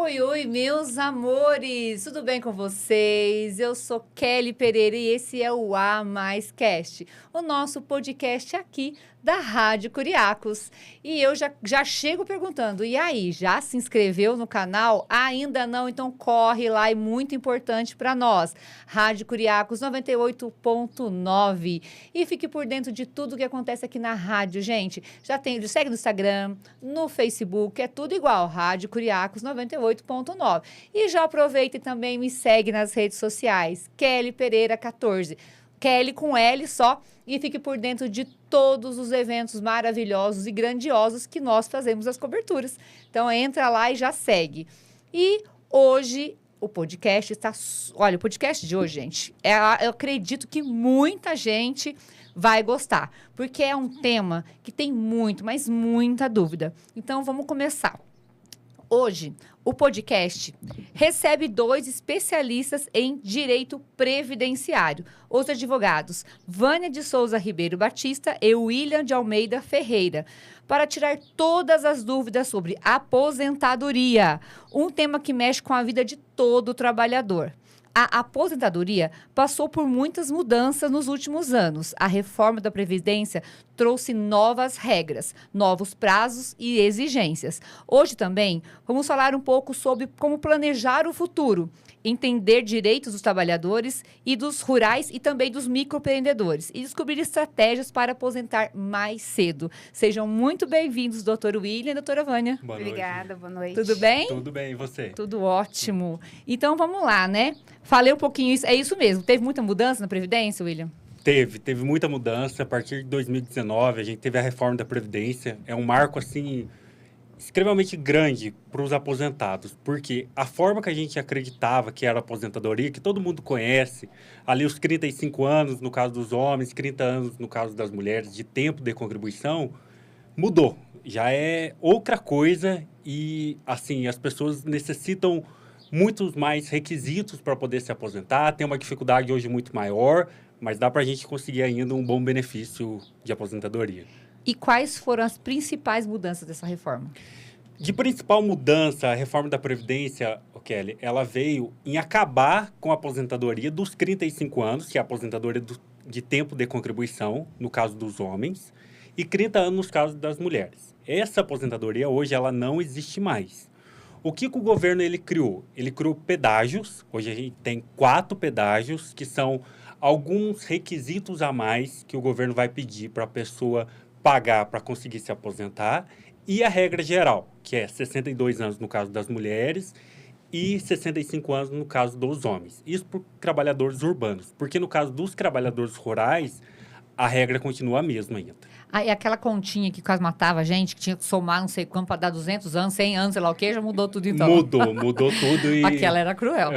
Oi, oi, meus amores! Tudo bem com vocês? Eu sou Kelly Pereira e esse é o A Mais Cast, o nosso podcast aqui da Rádio Curiacos. E eu já chego perguntando, e aí, já se inscreveu no canal? Ainda não? Então corre lá, é muito importante para nós. Rádio Curiacos 98.9. E fique por dentro de tudo que acontece aqui na rádio, gente. Segue no Instagram, no Facebook, é tudo igual, Rádio Curiacos 98.9. E já aproveita e também me segue nas redes sociais, Kelly Pereira 14. Kelly com L só, e fique por dentro de todos os eventos maravilhosos e grandiosos que nós fazemos as coberturas. Então, entra lá e já segue. E hoje, o podcast está... Olha, o podcast de hoje, gente, eu acredito que muita gente vai gostar, porque é um tema que tem muito, mas muita dúvida. Então, vamos começar. Hoje, o podcast recebe 2 especialistas em direito previdenciário, os advogados Vânia de Souza Ribeiro Batista e William de Almeida Ferreira, para tirar todas as dúvidas sobre aposentadoria, um tema que mexe com a vida de todo trabalhador. A aposentadoria passou por muitas mudanças nos últimos anos. A reforma da Previdência trouxe novas regras, novos prazos e exigências. Hoje também vamos falar um pouco sobre como planejar o futuro, entender direitos dos trabalhadores e dos rurais e também dos microempreendedores e descobrir estratégias para aposentar mais cedo. Sejam muito bem-vindos, doutor William e doutora Vânia. Boa noite. Obrigada, boa noite. Tudo bem? Tudo bem, e você? Tudo ótimo. Então, vamos lá, né? Falei um pouquinho, é isso mesmo. Teve muita mudança na Previdência, William? Teve muita mudança. A partir de 2019, a gente teve a reforma da Previdência. É um marco, assim, extremamente grande para os aposentados, porque a forma que a gente acreditava que era a aposentadoria, que todo mundo conhece, ali os 35 anos, no caso dos homens, 30 anos, no caso das mulheres, de tempo de contribuição, mudou. Já é outra coisa e, assim, as pessoas necessitam muitos mais requisitos para poder se aposentar, tem uma dificuldade hoje muito maior, mas dá para a gente conseguir ainda um bom benefício de aposentadoria. E quais foram as principais mudanças dessa reforma? De principal mudança, a reforma da Previdência, Kelly, ela veio em acabar com a aposentadoria dos 35 anos, que é a aposentadoria de tempo de contribuição, no caso dos homens, e 30 anos no caso das mulheres. Essa aposentadoria hoje ela não existe mais. O que o governo ele criou? Ele criou pedágios. Hoje a gente tem 4 pedágios, que são alguns requisitos a mais que o governo vai pedir para a pessoa pagar para conseguir se aposentar. E a regra geral, que é 62 anos no caso das mulheres e 65 anos no caso dos homens. Isso para trabalhadores urbanos. Porque no caso dos trabalhadores rurais, a regra continua a mesma ainda. Ah, e aquela continha que quase matava a gente, que tinha que somar não sei quanto para dar 200 anos, 100 anos, sei lá o quê, já mudou tudo então. Mudou tudo e... Aquela era cruel.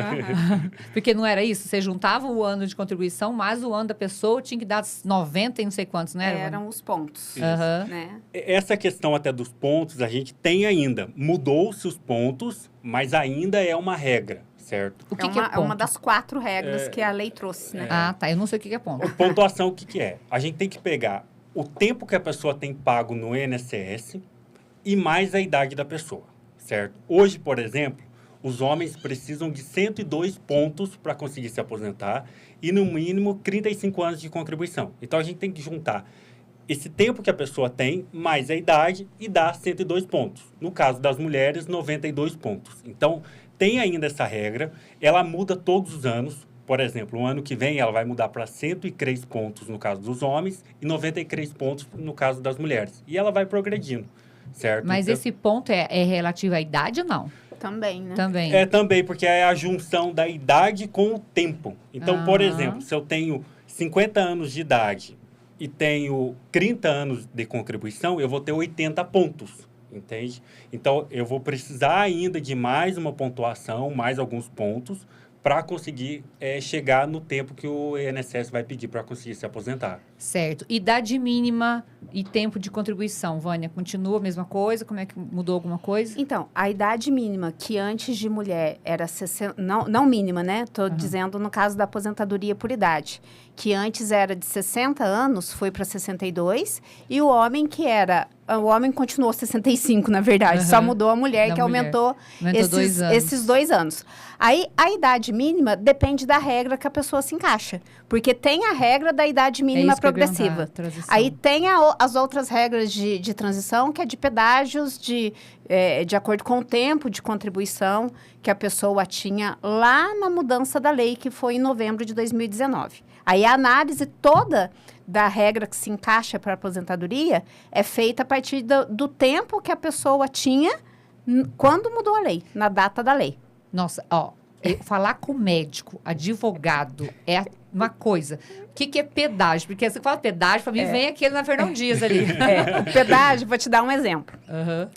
Porque não era isso? Você juntava o ano de contribuição, mais o ano da pessoa, tinha que dar 90 e não sei quantos, não era? Eram os pontos, né? Essa questão até dos pontos, a gente tem ainda. Mudou-se os pontos, mas ainda é uma regra. Certo. O que é ponto? É uma das 4 regras que a lei trouxe, né? Ah, tá. Eu não sei o que é ponto. A pontuação, o que é? A gente tem que pegar o tempo que a pessoa tem pago no INSS e mais a idade da pessoa, certo? Hoje, por exemplo, os homens precisam de 102 pontos para conseguir se aposentar e, no mínimo, 35 anos de contribuição. Então, a gente tem que juntar esse tempo que a pessoa tem, mais a idade, e dar 102 pontos. No caso das mulheres, 92 pontos. Então, tem ainda essa regra, ela muda todos os anos. Por exemplo, o ano que vem ela vai mudar para 103 pontos no caso dos homens e 93 pontos no caso das mulheres. E ela vai progredindo, certo? Mas então, esse ponto é relativo à idade ou não? Também, né? Também. Também, porque é a junção da idade com o tempo. Então, por exemplo, se eu tenho 50 anos de idade e tenho 30 anos de contribuição, eu vou ter 80 pontos. Entende? Então, eu vou precisar ainda de mais uma pontuação, mais alguns pontos, para conseguir chegar no tempo que o INSS vai pedir para conseguir se aposentar. Certo. Idade mínima e tempo de contribuição, Vânia, continua a mesma coisa? Como é que mudou alguma coisa? Então, a idade mínima, que antes de mulher era 60... Não mínima, né? Estou dizendo no caso da aposentadoria por idade. Que antes era de 60 anos, foi para 62. E o homem que era... O homem continuou 65, na verdade. Só mudou a mulher, que aumentou esses 2 anos. Aí, a idade mínima depende da regra que a pessoa se encaixa. Porque tem a regra da idade mínima progressiva. Aí tem as outras regras de transição, que é de pedágios, de acordo com o tempo de contribuição que a pessoa tinha lá na mudança da lei, que foi em novembro de 2019. Aí a análise toda da regra que se encaixa para a aposentadoria é feita a partir do tempo que a pessoa tinha quando mudou a lei, na data da lei. Nossa, falar com médico, advogado, é uma coisa. O que é pedágio? Porque você fala pedágio, para mim vem aquele na Fernão Dias ali. O pedágio, vou te dar um exemplo.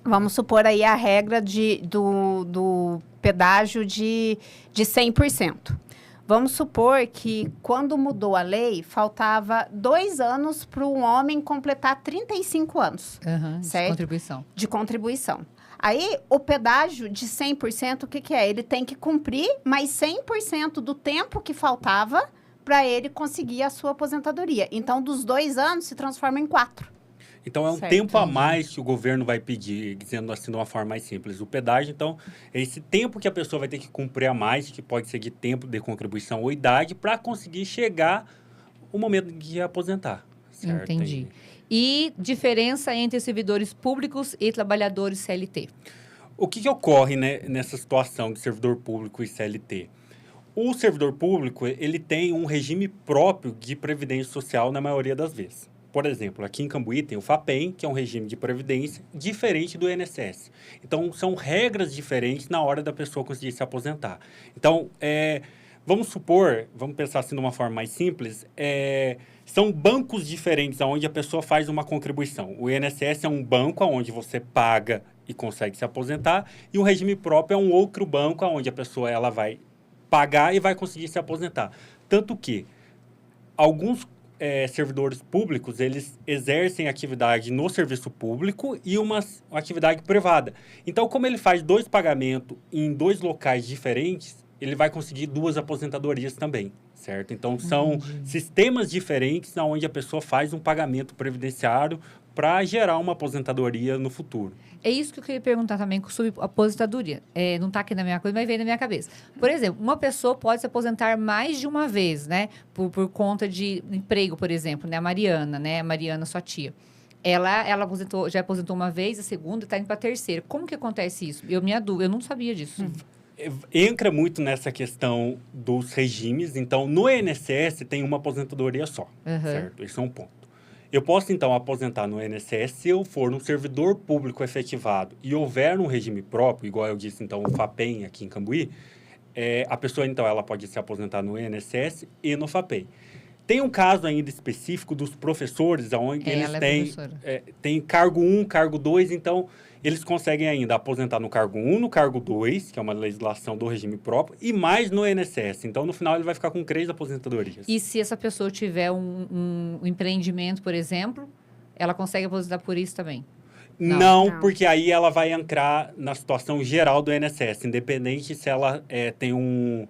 Vamos supor aí a regra do pedágio de 100%. Vamos supor que, quando mudou a lei, faltava 2 anos para um homem completar 35 anos. Certo? De contribuição. De contribuição. Aí, o pedágio de 100%, o que é? Ele tem que cumprir mais 100% do tempo que faltava para ele conseguir a sua aposentadoria. Então, dos 2 anos, se transforma em 4. Então, é um tempo a mais que o governo vai pedir, dizendo assim de uma forma mais simples. O pedágio, então, é esse tempo que a pessoa vai ter que cumprir a mais, que pode ser de tempo de contribuição ou idade, para conseguir chegar o momento de aposentar. Certo? Entendi. E diferença entre servidores públicos e trabalhadores CLT? O que ocorre, né, nessa situação de servidor público e CLT? O servidor público, ele tem um regime próprio de previdência social na maioria das vezes. Por exemplo, aqui em Cambuí tem o FAPEM, que é um regime de previdência diferente do INSS. Então, são regras diferentes na hora da pessoa conseguir se aposentar. Então, vamos pensar assim de uma forma mais simples, são bancos diferentes onde a pessoa faz uma contribuição. O INSS é um banco onde você paga e consegue se aposentar, e o regime próprio é um outro banco onde a pessoa ela vai pagar e vai conseguir se aposentar. Tanto que alguns servidores públicos, eles exercem atividade no serviço público e uma atividade privada. Então, como ele faz 2 pagamentos em 2 locais diferentes, ele vai conseguir 2 aposentadorias também, certo? Então, são sistemas diferentes onde a pessoa faz um pagamento previdenciário para gerar uma aposentadoria no futuro. É isso que eu queria perguntar também sobre aposentadoria. Não está aqui na minha coisa, mas veio na minha cabeça. Por exemplo, uma pessoa pode se aposentar mais de uma vez, né? Por conta de emprego, por exemplo, né? A Mariana, né? A Mariana, sua tia. Ela já aposentou uma vez, a segunda, está indo para a terceira. Como que acontece isso? Eu não sabia disso. Entra muito nessa questão dos regimes. Então, no INSS tem uma aposentadoria só, certo? Esse é um ponto. Eu posso, então, aposentar no INSS se eu for um servidor público efetivado e houver um regime próprio, igual eu disse, então, o FAPEM aqui em Cambuí, a pessoa, então, ela pode se aposentar no INSS e no FAPEM. Tem um caso ainda específico dos professores, onde eles têm cargo 1, cargo 2, então eles conseguem ainda aposentar no cargo 1, no cargo 2, que é uma legislação do regime próprio, e mais no INSS. Então, no final, ele vai ficar com 3 aposentadorias. E se essa pessoa tiver um empreendimento, por exemplo, ela consegue aposentar por isso também? Não, porque aí ela vai entrar na situação geral do INSS, independente se ela tem um...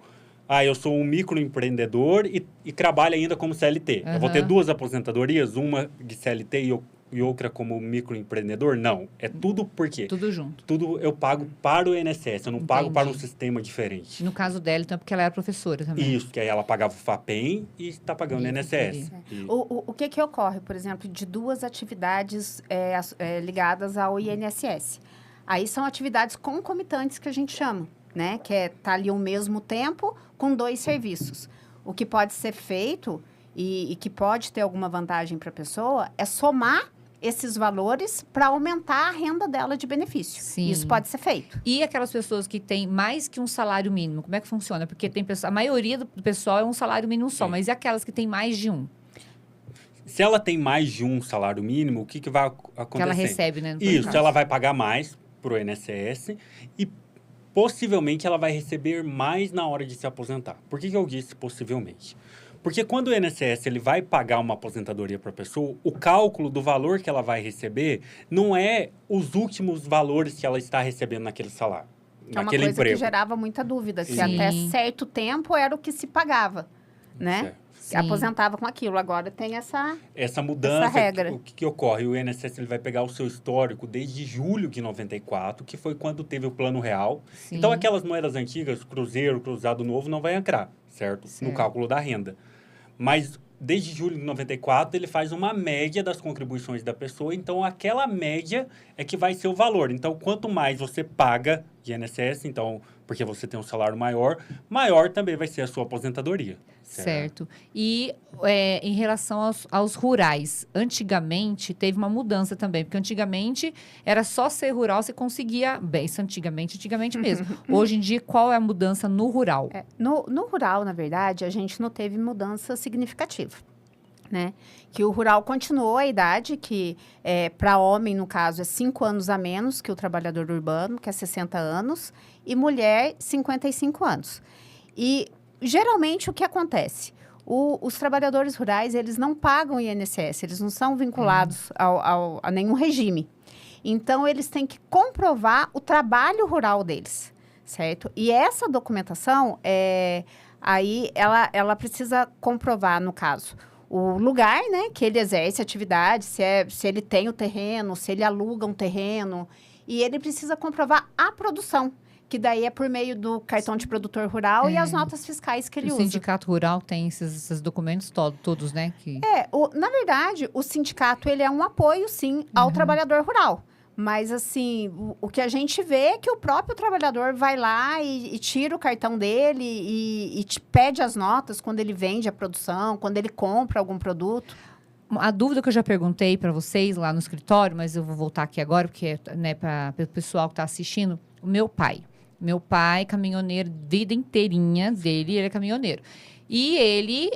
eu sou um microempreendedor e trabalho ainda como CLT. Eu vou ter 2 aposentadorias, uma de CLT e outra como microempreendedor? Não. É tudo por quê? Tudo junto. Tudo eu pago para o INSS, eu não pago para um sistema diferente. No caso dela, então, é porque ela era professora também. Isso, que aí ela pagava o FAPEM e está pagando o INSS. O que ocorre, por exemplo, de 2 atividades ligadas ao INSS? Aí são atividades concomitantes que a gente chama, né? Que é estar ali ao mesmo tempo com 2 serviços. O que pode ser feito e que pode ter alguma vantagem para a pessoa é somar esses valores para aumentar a renda dela de benefício. Sim. Isso pode ser feito. E aquelas pessoas que têm mais que um salário mínimo, como é que funciona? Porque a maioria do pessoal é um salário mínimo só, mas e aquelas que têm mais de um? Se ela tem mais de um salário mínimo, o que vai acontecer? Que ela recebe, né? Isso, ela vai pagar mais para o INSS e possivelmente ela vai receber mais na hora de se aposentar. Por que eu disse possivelmente? Porque quando o INSS ele vai pagar uma aposentadoria para a pessoa, o cálculo do valor que ela vai receber não é os últimos valores que ela está recebendo naquele salário, É uma naquele coisa emprego. que gerava muita dúvida, que Sim. até certo tempo era o que se pagava, né? Certo. Sim. Aposentava com aquilo. Agora tem Essa mudança, essa regra. o que ocorre? O INSS ele vai pegar o seu histórico desde julho de 94, que foi quando teve o Plano Real. Sim. Então, aquelas moedas antigas, Cruzeiro, Cruzado Novo, não vai entrar, certo? Certo. No cálculo da renda. Mas, desde julho de 94, ele faz uma média das contribuições da pessoa. Então, aquela média é que vai ser o valor. Então, quanto mais você paga de INSS, então, porque você tem um salário maior, maior também vai ser a sua aposentadoria. Certo. E em relação aos rurais, antigamente teve uma mudança também, porque antigamente era só ser rural, você conseguia. Bem, isso antigamente mesmo. Hoje em dia, qual é a mudança no rural? No rural, na verdade, a gente não teve mudança significativa, né? Que o rural continuou a idade, que para homem, no caso, é 5 anos a menos que o trabalhador urbano, que é 60 anos, e mulher, 55 anos. E, geralmente, o que acontece? Os trabalhadores rurais, eles não pagam INSS, eles não são vinculados a nenhum regime. Então, eles têm que comprovar o trabalho rural deles, certo? E essa documentação, aí, ela precisa comprovar, no caso, o lugar, né, que ele exerce atividade, se ele tem o terreno, se ele aluga um terreno, e ele precisa comprovar a produção, que daí é por meio do cartão de produtor rural e as notas fiscais que ele O usa. sindicato rural tem esses documentos todos, né? Na verdade, o sindicato, ele é um apoio, sim, ao trabalhador rural. Mas, assim, o que a gente vê é que o próprio trabalhador vai lá e tira o cartão dele e te pede as notas quando ele vende a produção, quando ele compra algum produto. A dúvida que eu já perguntei para vocês lá no escritório, mas eu vou voltar aqui agora, porque né, para o pessoal que está assistindo, o meu pai, caminhoneiro, vida inteirinha dele, ele é caminhoneiro. E ele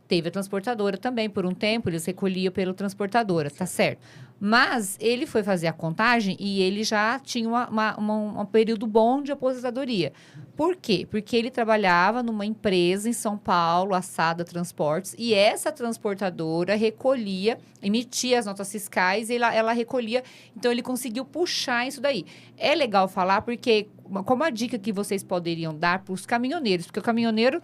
teve a transportadora também por um tempo, eles recolhiam pela transportadora, tá certo. Mas ele foi fazer a contagem e ele já tinha um período bom de aposentadoria. Por quê? Porque ele trabalhava numa empresa em São Paulo, a Sada Transportes, e essa transportadora recolhia, emitia as notas fiscais e ela recolhia, então ele conseguiu puxar isso daí. É legal falar porque, como a dica que vocês poderiam dar para os caminhoneiros, porque o caminhoneiro,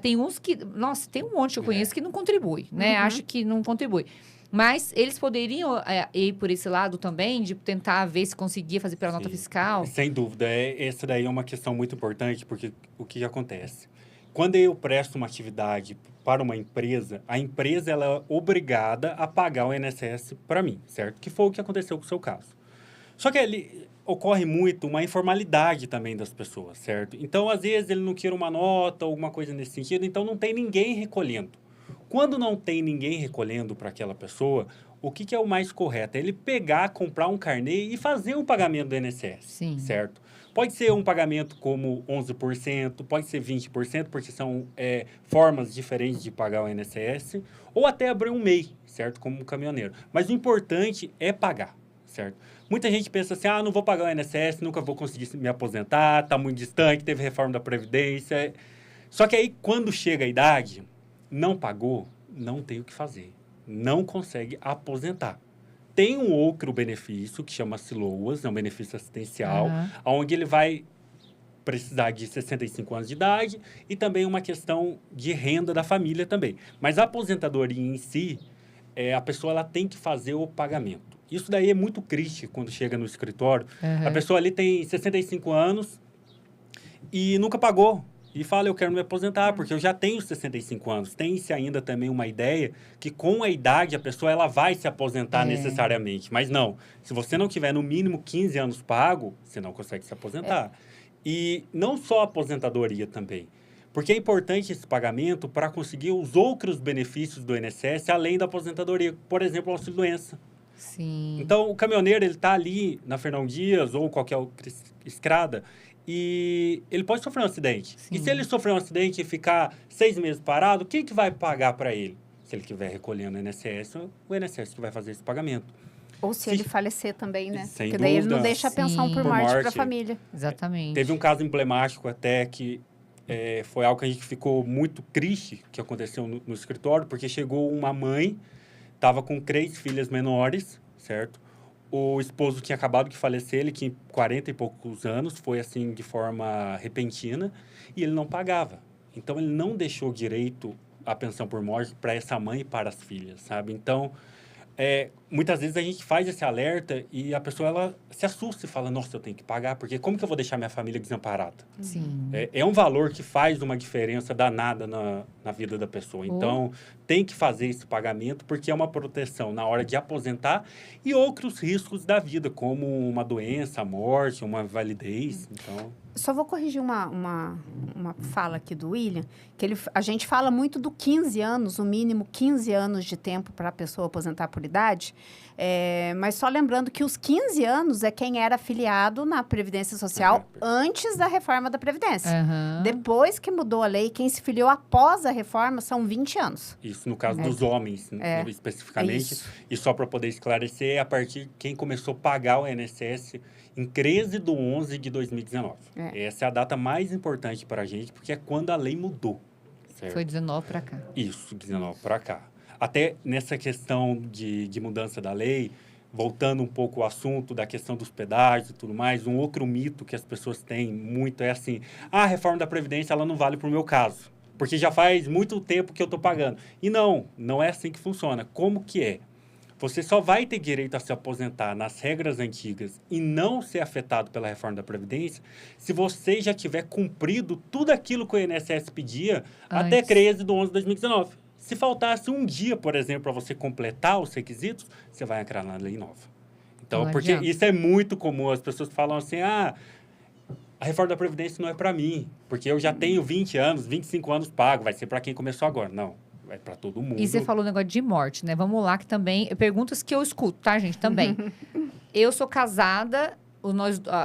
tem uns que, nossa, tem um monte que eu conheço que não contribui, né? Acho que não contribui. Mas eles poderiam ir por esse lado também, de tentar ver se conseguia fazer pela nota fiscal? Sem dúvida. Essa daí é uma questão muito importante, porque o que acontece? Quando eu presto uma atividade para uma empresa, a empresa ela é obrigada a pagar o INSS para mim, certo? Que foi o que aconteceu com o seu caso. Só que ali ocorre muito uma informalidade também das pessoas, certo? Então, às vezes, ele não quer uma nota, alguma coisa nesse sentido, então não tem ninguém recolhendo. Quando não tem ninguém recolhendo para aquela pessoa, o que é o mais correto? É ele pegar, comprar um carnê e fazer o pagamento do INSS, Sim. certo? Pode ser um pagamento como 11%, pode ser 20%, porque são formas diferentes de pagar o INSS, ou até abrir um MEI, certo? Como um caminhoneiro. Mas o importante é pagar, certo? Muita gente pensa assim, não vou pagar o INSS, nunca vou conseguir me aposentar, está muito distante, teve reforma da Previdência. Só que aí, quando chega a idade, não pagou, não tem o que fazer. Não consegue aposentar. Tem um outro benefício, que chama-se LOAS, é um benefício assistencial, onde ele vai precisar de 65 anos de idade e também uma questão de renda da família também. Mas a aposentadoria em si, a pessoa ela tem que fazer o pagamento. Isso daí é muito crítico quando chega no escritório. A pessoa ali tem 65 anos e nunca pagou. E fala, eu quero me aposentar, porque eu já tenho 65 anos. Tem-se ainda também uma ideia que com a idade a pessoa ela vai se aposentar necessariamente. Mas não, se você não tiver no mínimo 15 anos pago, você não consegue se aposentar. E não só a aposentadoria também. Porque é importante esse pagamento para conseguir os outros benefícios do INSS, além da aposentadoria. Por exemplo, o auxílio-doença. Sim. Então, o caminhoneiro, ele está ali na Fernão Dias ou qualquer outra estrada e ele pode sofrer um acidente. Sim. E se ele sofrer um acidente e ficar 6 meses parado, quem que vai pagar para ele? Se ele estiver recolhendo o INSS, o INSS que vai fazer esse pagamento. Ou se ele falecer também, né? Sem Porque daí ele não dúvida. deixa a pensão Sim. por Por morte para a morte. família. Exatamente. Teve um caso emblemático até que foi algo que a gente ficou muito triste que aconteceu no escritório, porque chegou uma mãe, estava com 3 filhas menores, certo? O esposo tinha acabado de falecer, ele tinha 40 e poucos anos, foi assim de forma repentina, e ele não pagava. Então, ele não deixou direito à pensão por morte para essa mãe e para as filhas, sabe? Então, muitas vezes a gente faz esse alerta e a pessoa ela se assusta e fala, nossa, eu tenho que pagar, porque como que eu vou deixar minha família desamparada? Sim. É um valor que faz uma diferença danada na vida da pessoa. Então, tem que fazer esse pagamento, porque é uma proteção na hora de aposentar e outros riscos da vida, como uma doença, a morte, uma invalidez. Então... Só vou corrigir uma fala aqui do William, que a gente fala muito do 15 anos, o mínimo 15 anos de tempo para a pessoa aposentar por idade, mas só lembrando que os 15 anos é quem era afiliado na Previdência Social antes da reforma da Previdência. Depois que mudou a lei, quem se filiou após a reforma são 20 anos. Isso no caso dos homens, especificamente. Isso. E só para poder esclarecer, a partir de quem começou a pagar o INSS em 13/11 de 2019. Essa é a data mais importante para a gente, porque é quando a lei mudou. Certo? Foi 19 para cá. Isso, 19 para cá. Até nessa questão de mudança da lei, voltando um pouco ao assunto da questão dos pedágios e tudo mais, um outro mito que as pessoas têm muito é assim, a reforma da Previdência ela não vale para o meu caso, porque já faz muito tempo que eu estou pagando. E não é assim que funciona. Como que é? Você só vai ter direito a se aposentar nas regras antigas e não ser afetado pela reforma da Previdência se você já tiver cumprido tudo aquilo que o INSS pedia até 13/11/2019. Se faltasse um dia, por exemplo, para você completar os requisitos, você vai entrar na lei nova. Então, porque isso é muito comum. As pessoas falam assim, a reforma da Previdência não é para mim, porque eu já tenho 20 anos, 25 anos pago, vai ser para quem começou agora. Não. É para todo mundo. E você falou o negócio de morte, né? Vamos lá, que também... Perguntas que eu escuto, tá, gente? Também. Eu sou casada,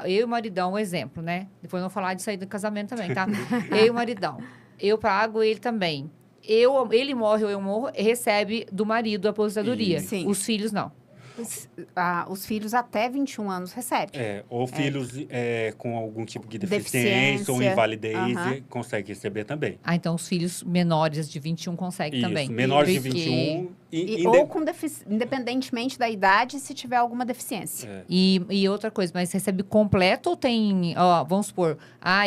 eu e o maridão, um exemplo, né? Depois eu vou falar disso aí do casamento também, tá? Eu e o maridão. Eu pago, ele também. Ele morre ou eu morro, recebe do marido a aposentadoria. Sim. Os filhos, não. Os filhos até 21 anos recebem. Ou filhos com algum tipo de deficiência ou invalidez conseguem receber também. Então os filhos menores de 21 conseguem também. Isso, menores de 21. Ou independentemente da idade, se tiver alguma deficiência. E outra coisa, mas recebe completo ou tem... vamos supor,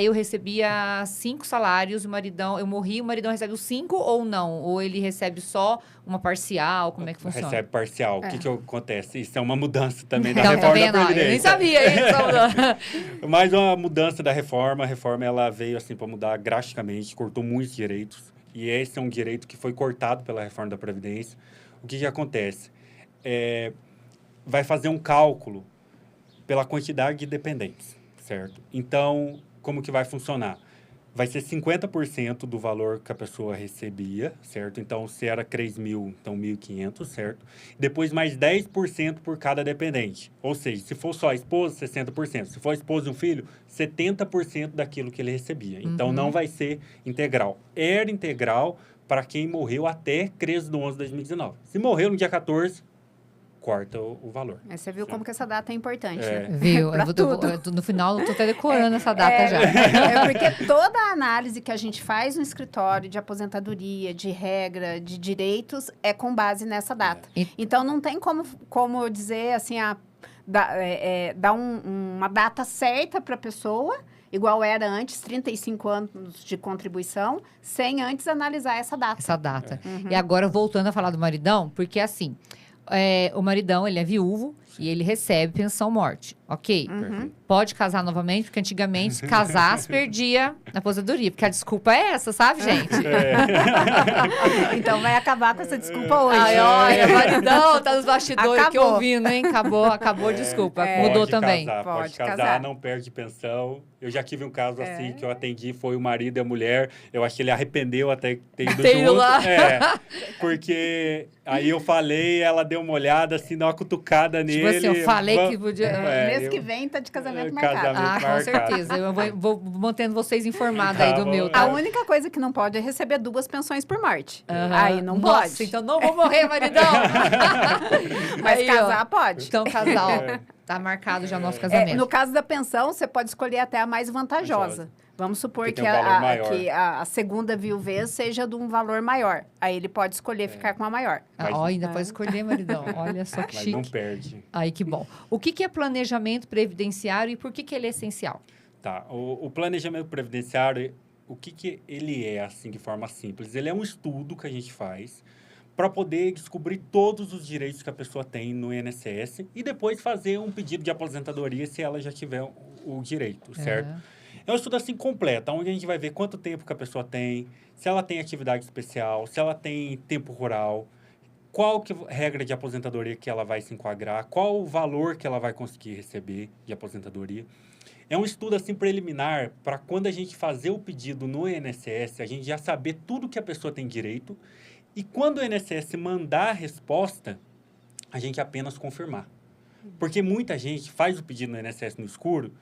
eu recebia 5 salários, eu morri, o maridão recebe os 5 ou não? Ou ele recebe só uma parcial? Como é que funciona? Recebe parcial. O que acontece? Isso é uma mudança também da então, reforma da Previdência. Eu nem sabia isso. Mas uma mudança da reforma. A reforma ela veio assim para mudar drasticamente, cortou muitos direitos. E esse é um direito que foi cortado pela reforma da Previdência. O que acontece? Vai fazer um cálculo pela quantidade de dependentes, certo? Então, como que vai funcionar? Vai ser 50% do valor que a pessoa recebia, certo? Então, se era 3.000, então 1.500, certo? Depois, mais 10% por cada dependente. Ou seja, se for só a esposa, 60%. Se for a esposa e um filho, 70% daquilo que ele recebia. Então, não vai ser integral. Era integral para quem morreu até 13/11/2019. Se morreu no dia 14... corta o valor. Você viu como que essa data é importante, né? Viu? No final, eu tô até decorando essa data já. Porque toda a análise que a gente faz no escritório de aposentadoria, de regra, de direitos, é com base nessa data. Então, não tem como dizer, assim, dar uma data certa para a pessoa, igual era antes, 35 anos de contribuição, sem antes analisar essa data. E agora, voltando a falar do maridão, porque assim... o maridão, ele é viúvo e ele recebe pensão morte, ok? Pode casar novamente, porque antigamente, se casasse, perdia a aposentadoria. Porque a desculpa é essa, sabe, gente? Então, vai acabar com essa desculpa hoje. Olha, maridão, tá nos bastidores aqui ouvindo, hein? Acabou a desculpa. Mudou também. Pode casar, não perde pensão. Eu já tive um caso assim, que eu atendi, foi o marido e a mulher. Eu acho que ele arrependeu até ter ido junto. Lá. Porque aí eu falei, ela deu uma olhada, assim, dá uma cutucada nele. Tipo assim, eu falei que podia... mês que vem tá de casamento marcado. Com certeza. Eu vou mantendo vocês informados aí do meu. Tá? A única coisa que não pode é receber 2 pensões por morte. Aí não pode. Nossa, então não vou morrer, maridão. Mas aí, casar pode. Então, casal, tá marcado já o nosso casamento. No caso da pensão, você pode escolher até a mais vantajosa. Vamos supor Que que, tem um valor maior. a segunda viuvez seja de um valor maior. Aí ele pode escolher ficar com a maior. Mas- Ainda pode escolher, maridão. Olha só que Mas chique. não perde. Aí, que bom. O que é planejamento previdenciário e por que ele é essencial? Tá, o planejamento previdenciário, o que ele é, assim, de forma simples? Ele é um estudo que a gente faz para poder descobrir todos os direitos que a pessoa tem no INSS e depois fazer um pedido de aposentadoria se ela já tiver o direito, certo? Aham. É um estudo assim completo, onde a gente vai ver quanto tempo que a pessoa tem, se ela tem atividade especial, se ela tem tempo rural, qual que regra de aposentadoria que ela vai se enquadrar, qual o valor que ela vai conseguir receber de aposentadoria. É um estudo assim preliminar para quando a gente fazer o pedido no INSS, a gente já saber tudo que a pessoa tem direito e quando o INSS mandar a resposta, a gente apenas confirmar. Porque muita gente faz o pedido no INSS no escuro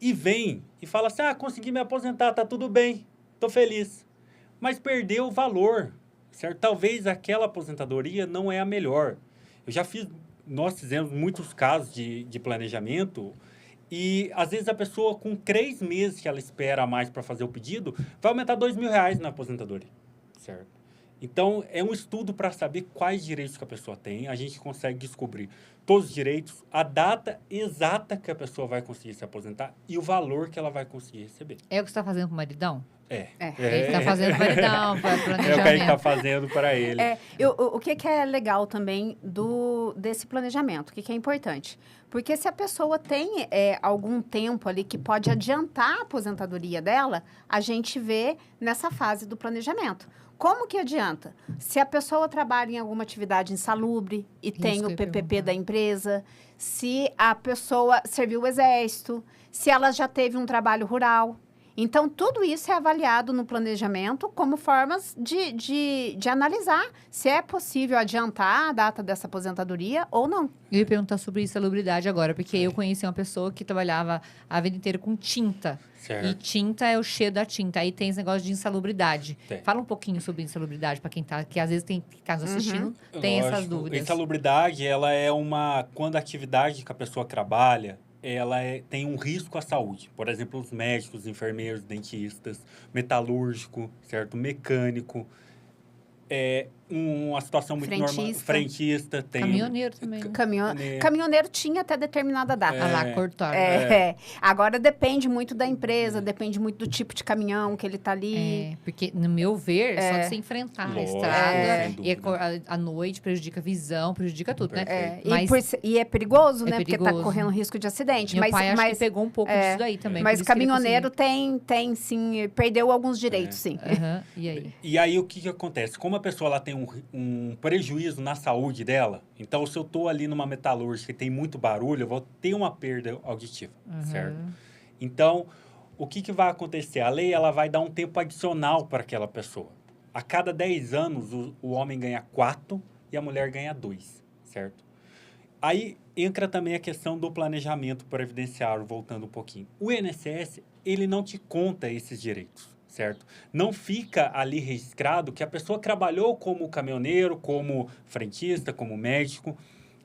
e vem e fala assim, consegui me aposentar, tá tudo bem, tô feliz. Mas perdeu o valor, certo? Talvez aquela aposentadoria não é a melhor. Nós fizemos muitos casos de planejamento e, às vezes, a pessoa com 3 meses que ela espera a mais para fazer o pedido, vai aumentar R$2.000 na aposentadoria, certo? Então, é um estudo para saber quais direitos que a pessoa tem. A gente consegue descobrir todos os direitos, a data exata que a pessoa vai conseguir se aposentar e o valor que ela vai conseguir receber. É o que você está fazendo com o maridão? Ele É. está fazendo com o maridão, para É o que a gente planejamento. está fazendo para ele. O que é legal também desse planejamento? O que é importante? Porque se a pessoa tem algum tempo ali que pode adiantar a aposentadoria dela, a gente vê nessa fase do planejamento. Como que adianta? Se a pessoa trabalha em alguma atividade insalubre e tem que eu o ia PPP perguntar. da empresa, se a pessoa serviu o exército, se ela já teve um trabalho rural. Então, tudo isso é avaliado no planejamento como formas de analisar se é possível adiantar a data dessa aposentadoria ou não. Eu ia perguntar sobre insalubridade agora, porque eu conheci uma pessoa que trabalhava a vida inteira com tinta. Certo. E tinta é o cheiro da tinta. Aí tem esse negócio de insalubridade. Tem. Fala um pouquinho sobre insalubridade para quem tá, que às vezes tem caso assistindo, tem essas Lógico. dúvidas. Insalubridade, ela é quando a atividade que a pessoa trabalha, tem um risco à saúde. Por exemplo, os médicos, enfermeiros, dentistas, metalúrgico, certo? Mecânico. Uma situação muito normal. Frentista. Frentista. Tem Caminhoneiro também, né? Caminhoneiro tinha até determinada data. Ah lá, cortaram. Agora depende muito da empresa, depende muito do tipo de caminhão que ele tá ali. Porque, no meu ver, só de você enfrentar Lógico, a estrada, sem dúvida. à noite prejudica a visão, prejudica tudo, né? Perfeito. E é perigoso, né? Porque perigoso. tá correndo risco de acidente. Meu Mas, pai acho mas, que pegou um pouco disso daí também. mas por isso que ele caminhoneiro tem sim, perdeu alguns direitos, sim. conseguiu. Aham, e aí? E aí, o que acontece? Como a pessoa ela tem um prejuízo na saúde dela, então, se eu estou ali numa metalúrgica e tem muito barulho, eu vou ter uma perda auditiva, certo? Então, o que vai acontecer? A lei ela vai dar um tempo adicional para aquela pessoa. A cada 10 anos, o homem ganha 4 e a mulher ganha 2, certo? Aí entra também a questão do planejamento previdenciário, voltando um pouquinho. O INSS, ele não te conta esses direitos, certo? Não fica ali registrado que a pessoa trabalhou como caminhoneiro, como frentista, como médico.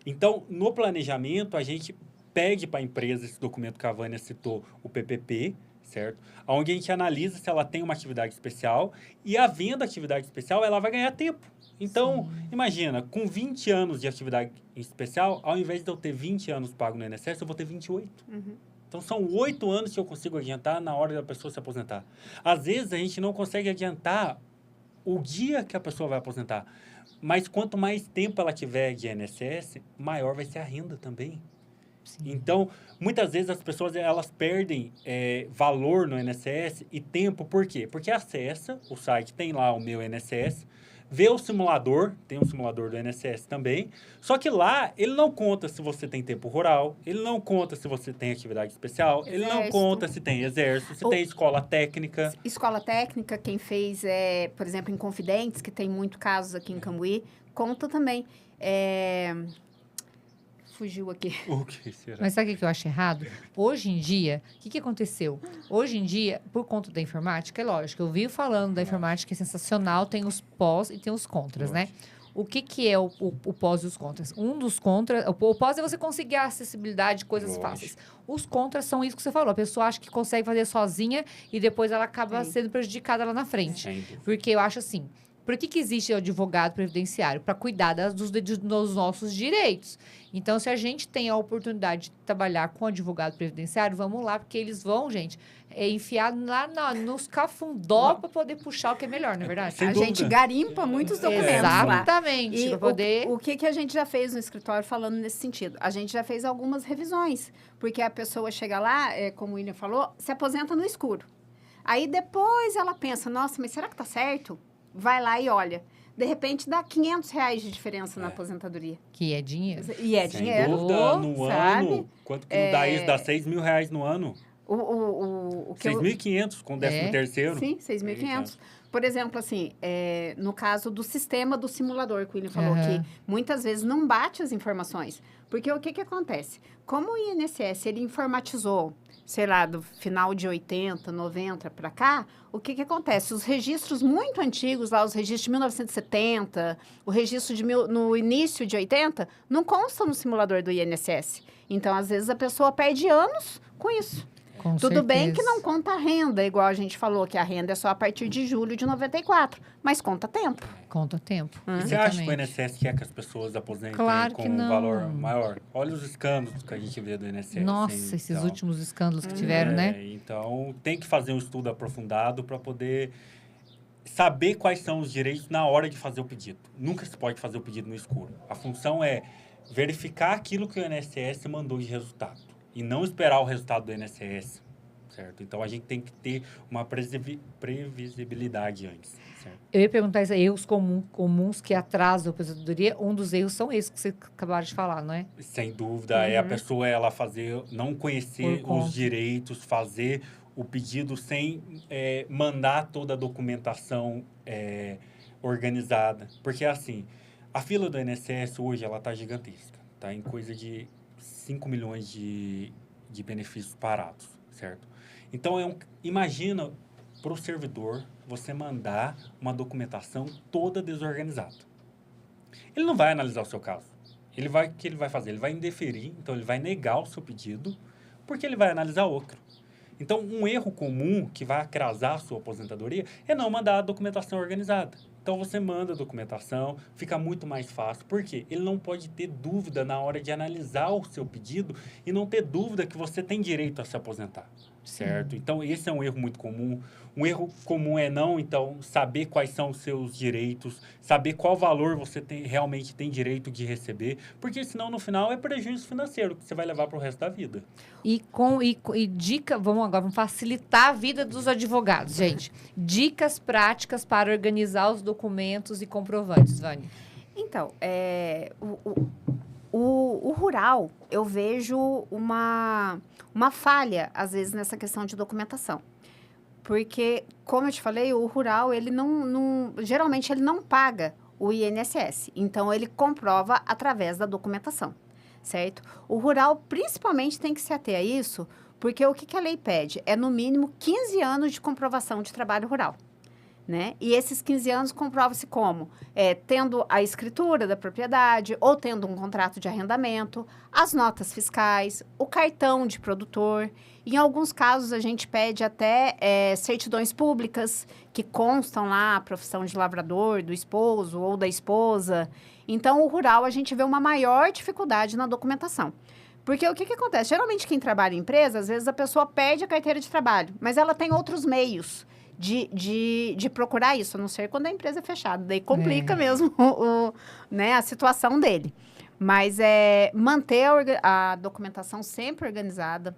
Então, no planejamento, a gente pede para a empresa esse documento que a Vânia citou, o PPP, certo? Onde a gente analisa se ela tem uma atividade especial e, havendo atividade especial, ela vai ganhar tempo. Então, imagina, com 20 anos de atividade especial, ao invés de eu ter 20 anos pago no INSS, eu vou ter 28. Então, são 8 anos que eu consigo adiantar na hora da pessoa se aposentar. Às vezes, a gente não consegue adiantar o dia que a pessoa vai aposentar. Mas, quanto mais tempo ela tiver de INSS, maior vai ser a renda também. Sim. Então, muitas vezes, as pessoas elas perdem valor no INSS e tempo. Por quê? Porque acessa o site, tem lá o meu INSS, vê o simulador, tem um simulador do INSS também, só que lá ele não conta se você tem tempo rural, ele não conta se você tem atividade especial, ele não conta se tem exército, se tem escola técnica. Escola técnica, quem fez, por exemplo, em Confidentes, que tem muito casos aqui em Cambuí, conta também. Fugiu aqui. O que será? Mas sabe o que eu acho errado? Hoje em dia, o que aconteceu? Hoje em dia, por conta da informática, é lógico, eu vi falando da informática, é sensacional, tem os pós e tem os contras, né? o que é o pós e os contras? Um dos contras... O pós é você conseguir a acessibilidade de coisas fáceis. Os contras são isso que você falou. A pessoa acha que consegue fazer sozinha e depois ela acaba sendo prejudicada lá na frente. Porque eu acho assim... Por que existe o advogado previdenciário? Para cuidar dos nossos direitos. Então, se a gente tem a oportunidade de trabalhar com advogado previdenciário, vamos lá, porque eles vão, gente, enfiar lá nos cafundó para poder puxar o que é melhor, não é verdade? A gente garimpa muitos documentos lá. Exatamente. E poder... o que a gente já fez no escritório falando nesse sentido? A gente já fez algumas revisões, porque a pessoa chega lá, como o William falou, se aposenta no escuro. Aí depois ela pensa, nossa, mas será que tá certo? Vai lá e olha. De repente, dá R$500 de diferença na aposentadoria. Que é dinheiro. E é Sem dinheiro. Dúvida, no sabe? ano, quanto que não dá isso? Dá R$6.000 no ano. O que 6.500 com o 13º. Sim, 6.500. Por exemplo, assim, no caso do sistema do simulador, que o William falou, que muitas vezes não bate as informações. Porque o que acontece? Como o INSS, ele informatizou, sei lá, do final de 80, 90 para cá, o que acontece? Os registros muito antigos, lá, os registros de 1970, o registro no início de 80, não constam no simulador do INSS. Então, às vezes, a pessoa perde anos com isso. Com Tudo certeza. bem que não conta a renda, igual a gente falou, que a renda é só a partir de julho de 94, mas conta tempo. Conta tempo. E você acha que o INSS quer que as pessoas aposentem com um valor maior? Olha os escândalos que a gente vê do INSS. Nossa, esses últimos escândalos que tiveram, né? Então, tem que fazer um estudo aprofundado para poder saber quais são os direitos na hora de fazer o pedido. Nunca se pode fazer o pedido no escuro. A função é verificar aquilo que o INSS mandou de resultado. E não esperar o resultado do INSS, certo? Então, a gente tem que ter uma previsibilidade antes, certo? Eu ia perguntar isso, erros comuns que atrasam a aposentadoria. Um dos erros são esses que você acabaram de falar, não é? Sem dúvida. É a pessoa, não conhecer os direitos, fazer o pedido sem mandar toda a documentação organizada. Porque, assim, a fila do INSS hoje, ela está gigantesca. Está em coisa de 5 milhões de benefícios parados, certo? Então, imagina para o servidor você mandar uma documentação toda desorganizada. Ele não vai analisar o seu caso. O que ele vai fazer? Ele vai indeferir, então ele vai negar o seu pedido, porque ele vai analisar outro. Então, um erro comum que vai atrasar a sua aposentadoria é não mandar a documentação organizada. Então, você manda a documentação, fica muito mais fácil. Por quê? Ele não pode ter dúvida na hora de analisar o seu pedido e não ter dúvida que você tem direito a se aposentar, certo? Então, esse é um erro muito comum. Um erro comum é saber quais são os seus direitos, saber qual valor você realmente tem direito de receber, porque senão, no final, é prejuízo financeiro que você vai levar para o resto da vida. E dica, vamos facilitar a vida dos advogados, gente. Dicas práticas para organizar os documentos e comprovantes, Vânia. Então, o rural, eu vejo uma falha, às vezes, nessa questão de documentação. Porque, como eu te falei, o rural, ele geralmente, ele não paga o INSS. Então, ele comprova através da documentação, certo? O rural, principalmente, tem que se ater a isso, porque o que a lei pede? É, no mínimo, 15 anos de comprovação de trabalho rural. Né? E esses 15 anos comprova-se como? Tendo a escritura da propriedade, ou tendo um contrato de arrendamento, as notas fiscais, o cartão de produtor. Em alguns casos, a gente pede até certidões públicas, que constam lá a profissão de lavrador, do esposo ou da esposa. Então, o rural, a gente vê uma maior dificuldade na documentação. Porque o que acontece? Geralmente, quem trabalha em empresa, às vezes a pessoa perde a carteira de trabalho, mas ela tem outros meios de procurar isso, a não ser quando a empresa é fechada. Daí complica mesmo né, a situação dele. Mas manter a documentação sempre organizada.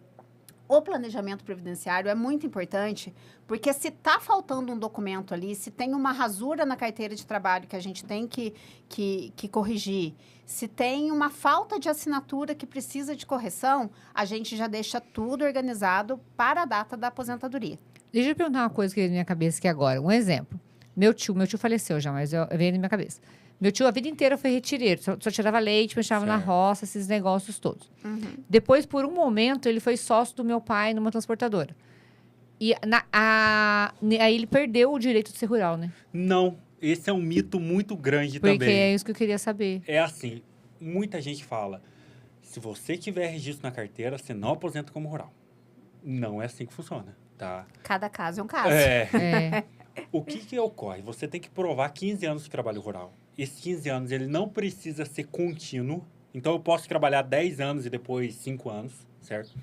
O planejamento previdenciário é muito importante, porque se está faltando um documento ali, se tem uma rasura na carteira de trabalho que a gente tem que corrigir, se tem uma falta de assinatura que precisa de correção, a gente já deixa tudo organizado para a data da aposentadoria. Deixa eu perguntar uma coisa que veio na minha cabeça aqui agora. Um exemplo. Meu tio faleceu já, mas veio na minha cabeça. Meu tio, a vida inteira, foi retireiro. Só tirava leite, mexava na roça, esses negócios todos. Uhum. Depois, por um momento, ele foi sócio do meu pai numa transportadora. E aí ele perdeu o direito de ser rural, né? Não. esse é um mito muito grande Porque também. é isso que eu queria saber. É assim, muita gente fala, se você tiver registro na carteira, você não aposenta como rural. Não é assim que funciona, tá? Cada caso é um caso. É. O que ocorre? Você tem que provar 15 anos de trabalho rural. Esses 15 anos, ele não precisa ser contínuo. Então, eu posso trabalhar 10 anos e depois 5 anos, certo?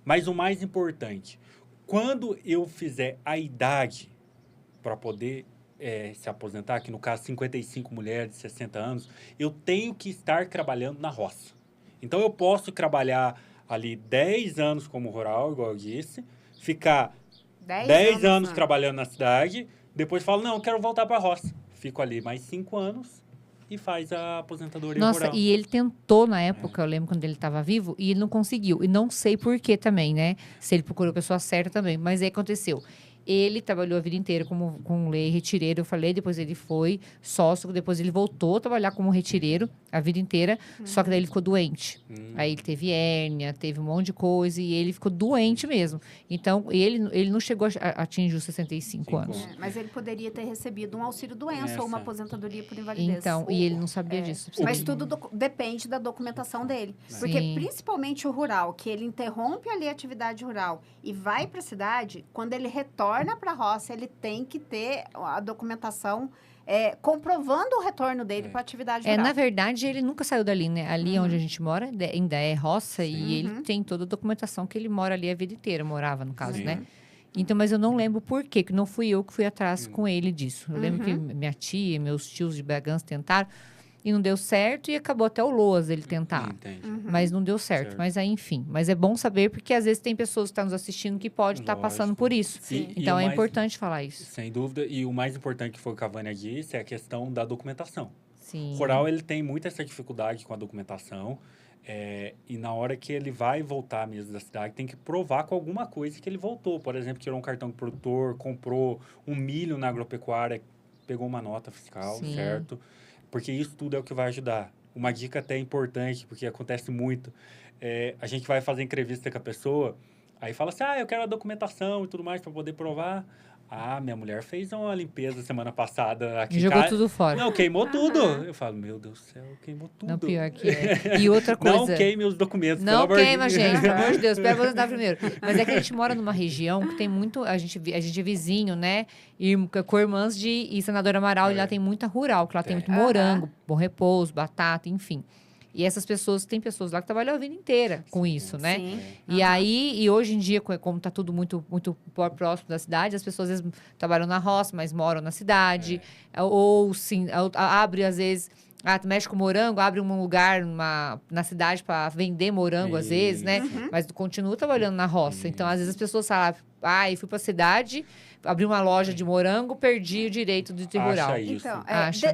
Mas o mais importante, quando eu fizer a idade para poder se aposentar, que no caso 55 mulheres, 60 anos, eu tenho que estar trabalhando na roça. Então, eu posso trabalhar ali 10 anos como rural, igual eu disse, ficar 10 anos trabalhando na cidade, depois falo, não, eu quero voltar para a roça. Fico ali mais 5 anos e faz a aposentadoria Nossa, rural. e ele tentou na época, eu lembro quando ele estava vivo, e ele não conseguiu. E não sei por que também, né? Se ele procurou a pessoa certa também. Mas aí aconteceu. Ele trabalhou a vida inteira com lei retireiro, eu falei, depois ele foi sócio, depois ele voltou a trabalhar como retireiro a vida inteira, só que daí ele ficou doente. Aí ele teve hérnia, teve um monte de coisa, e ele ficou doente mesmo. Então, ele não chegou a atingir os 65 anos. Mas ele poderia ter recebido um auxílio-doença ou uma aposentadoria por invalidez. Então, e ele não sabia disso. Mas tudo depende da documentação dele. Porque, principalmente o rural, que ele interrompe ali a atividade rural e vai para a cidade, quando ele retorna para a roça, ele tem que ter a documentação comprovando o retorno dele para a atividade rural. Na verdade, ele nunca saiu dali, né? Ali onde a gente mora, ainda é roça, e ele tem toda a documentação que ele mora ali a vida inteira, morava, no caso, né? Então, mas eu não lembro por quê, que não fui eu que fui atrás com ele disso. Eu lembro que minha tia, meus tios de Bragança tentaram, e não deu certo, e acabou até o Loas ele tentar. Mas não deu certo. Mas aí, enfim. Mas é bom saber, porque às vezes tem pessoas que estão nos assistindo que podem estar passando por isso. Então, é importante falar isso. Sem dúvida. E o mais importante que foi o que a Vânia disse é a questão da documentação. Sim. O rural, ele tem muita essa dificuldade com a documentação. E na hora que ele vai voltar mesmo da cidade, tem que provar com alguma coisa que ele voltou. Por exemplo, tirou um cartão de produtor, comprou um milho na agropecuária, pegou uma nota fiscal, certo? Porque isso tudo é o que vai ajudar. Uma dica até importante, porque acontece muito. A gente vai fazer entrevista com a pessoa, aí fala assim, eu quero a documentação e tudo mais para poder provar. Minha mulher fez uma limpeza semana passada aqui. Jogou tudo fora. Não, queimou tudo. Eu falo, meu Deus do céu, queimou tudo. Não, pior que é. E outra coisa... Não queime os documentos, não queima, gente, pelo amor de Deus. Espera aposentar primeiro. Mas é que a gente mora numa região que tem muito... A gente é vizinho, né? E com irmãs e Senador Amaral, e lá tem muita rural, que lá tem muito morango, Bom Repouso, batata, enfim. E essas pessoas, tem pessoas lá que trabalham a vida inteira com isso, né? Sim. E hoje em dia, como está tudo muito, muito próximo da cidade, as pessoas às vezes trabalham na roça, mas moram na cidade. Ou sim, abre às vezes... mexe com morango, abre um lugar na cidade para vender morango, às vezes, né? Mas continua trabalhando na roça. Então, às vezes, as pessoas falam, eu fui para a cidade, abri uma loja de morango, perdi o direito de ter rural. Isso. Então,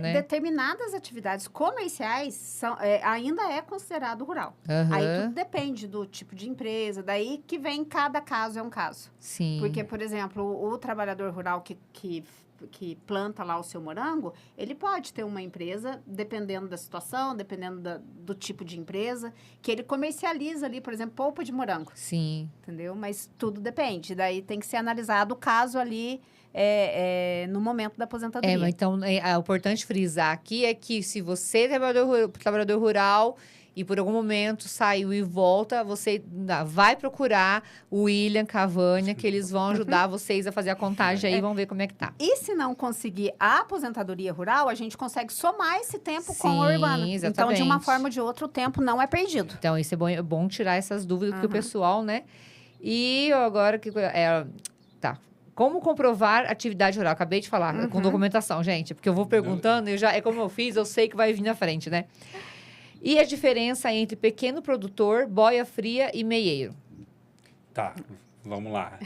né? determinadas atividades comerciais ainda é considerado rural. Aí tudo depende do tipo de empresa, daí que vem cada caso é um caso. Sim. Porque, por exemplo, o trabalhador rural que planta lá o seu morango, ele pode ter uma empresa, dependendo da situação, dependendo do tipo de empresa, que ele comercializa ali, por exemplo, polpa de morango. Sim. Entendeu? Mas tudo depende. Daí tem que ser analisado o caso ali no momento da aposentadoria. Mas então, é importante frisar aqui é que se você é trabalhador rural e por algum momento saiu e volta, você vai procurar o William, Cavânia, que eles vão ajudar vocês a fazer a contagem aí e vão ver como é que tá. E se não conseguir a aposentadoria rural, a gente consegue somar esse tempo com a urbana. Exatamente. Então, de uma forma ou de outra, o tempo não é perdido. Então, isso é bom tirar essas dúvidas porque o pessoal, né? E agora que... Como comprovar atividade rural? Acabei de falar, com documentação, gente. Porque eu vou perguntando, é como eu fiz, eu sei que vai vir na frente, né? E a diferença entre pequeno produtor, boia fria e meieiro? Tá, vamos lá.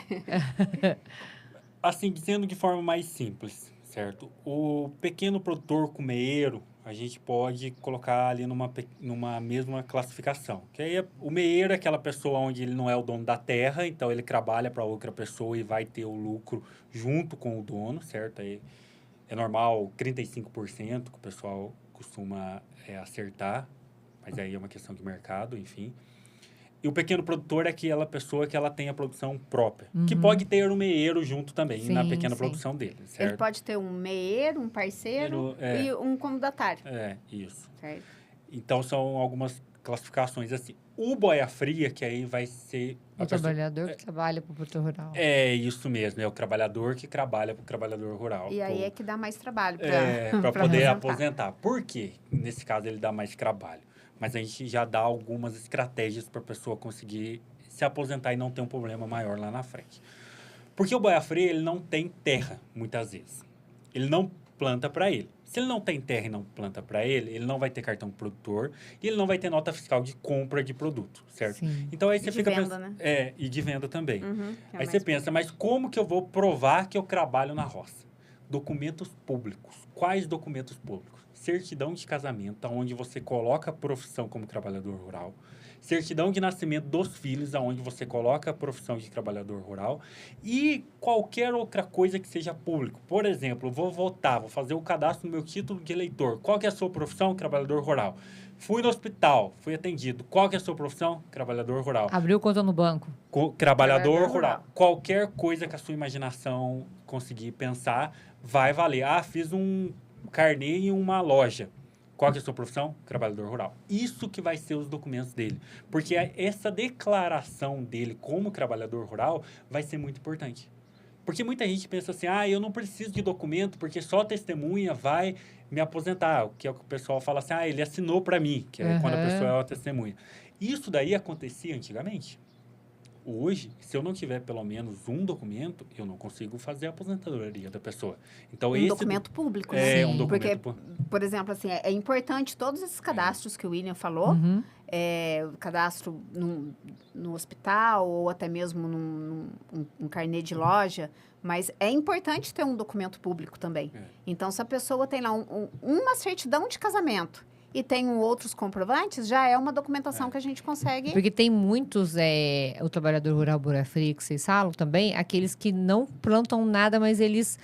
Assim, dizendo de forma mais simples, certo? O pequeno produtor com meieiro, a gente pode colocar ali numa mesma classificação. Que aí o meieiro é aquela pessoa onde ele não é o dono da terra, então ele trabalha para outra pessoa e vai ter o lucro junto com o dono, certo? Aí é normal 35% que o pessoal costuma acertar, mas aí é uma questão de mercado, enfim. E o pequeno produtor é aquela pessoa que ela tem a produção própria. Que pode ter um meeiro junto também na pequena produção dele, certo? Ele pode ter um meeiro, um parceiro e um comodatário. Isso. Certo. Então, são algumas classificações assim. O boia fria, que aí vai ser... O trabalhador que trabalha para o produtor rural. É isso mesmo, é o trabalhador que trabalha para o trabalhador rural. E aí é que dá mais trabalho para poder aposentar. Por quê? Nesse caso, ele dá mais trabalho. Mas a gente já dá algumas estratégias para a pessoa conseguir se aposentar e não ter um problema maior lá na frente. Porque o boia fria, ele não tem terra, muitas vezes. Ele não planta para ele. Se ele não tem terra e não planta para ele, ele não vai ter cartão produtor e ele não vai ter nota fiscal de compra de produto, certo? Sim. Então aí você fica venda, pensando, né? E de venda também. Aí você pensa, mas como que eu vou provar que eu trabalho na roça? Documentos públicos. Quais documentos públicos? Certidão de casamento, onde você coloca a profissão como trabalhador rural. Certidão de nascimento dos filhos, onde você coloca a profissão de trabalhador rural. E qualquer outra coisa que seja público. Por exemplo, vou votar, vou fazer o cadastro no meu título de eleitor. Qual que é a sua profissão? Trabalhador rural. Fui no hospital, fui atendido. Qual que é a sua profissão? Trabalhador rural. Abriu conta no banco. Trabalhador rural. Qualquer coisa que a sua imaginação conseguir pensar vai valer. Fiz um carnê em uma loja. Qual que é a sua profissão? Trabalhador rural. Isso que vai ser os documentos dele. Porque essa declaração dele como trabalhador rural vai ser muito importante. Porque muita gente pensa assim, eu não preciso de documento porque só a testemunha vai me aposentar. Que é o que o pessoal fala assim, ele assinou para mim, que é quando a pessoa é uma testemunha. Isso daí acontecia antigamente. Hoje, se eu não tiver pelo menos um documento, eu não consigo fazer a aposentadoria da pessoa. Então, documento público, né? É, um documento público. Porque, por exemplo, assim, é importante todos esses cadastros que o William falou, o cadastro no hospital ou até mesmo num carnê de loja, mas é importante ter um documento público também. Então, se a pessoa tem lá uma certidão de casamento e tem outros comprovantes, já é uma documentação que a gente consegue... Porque tem muitos, o trabalhador rural boia fria, que vocês falam também, aqueles que não plantam nada, mas eles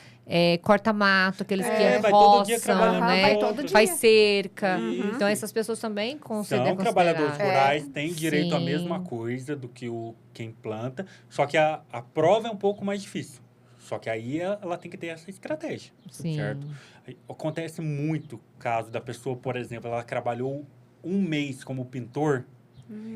cortam mato, aqueles que roçam, né? Vai todo dia. Faz cerca. Isso. Então, essas pessoas também São trabalhadores rurais, têm direito à mesma coisa do que quem planta, só que a prova é um pouco mais difícil. Só que aí ela tem que ter essa estratégia, certo? Acontece muito caso da pessoa, por exemplo, ela trabalhou um mês como pintor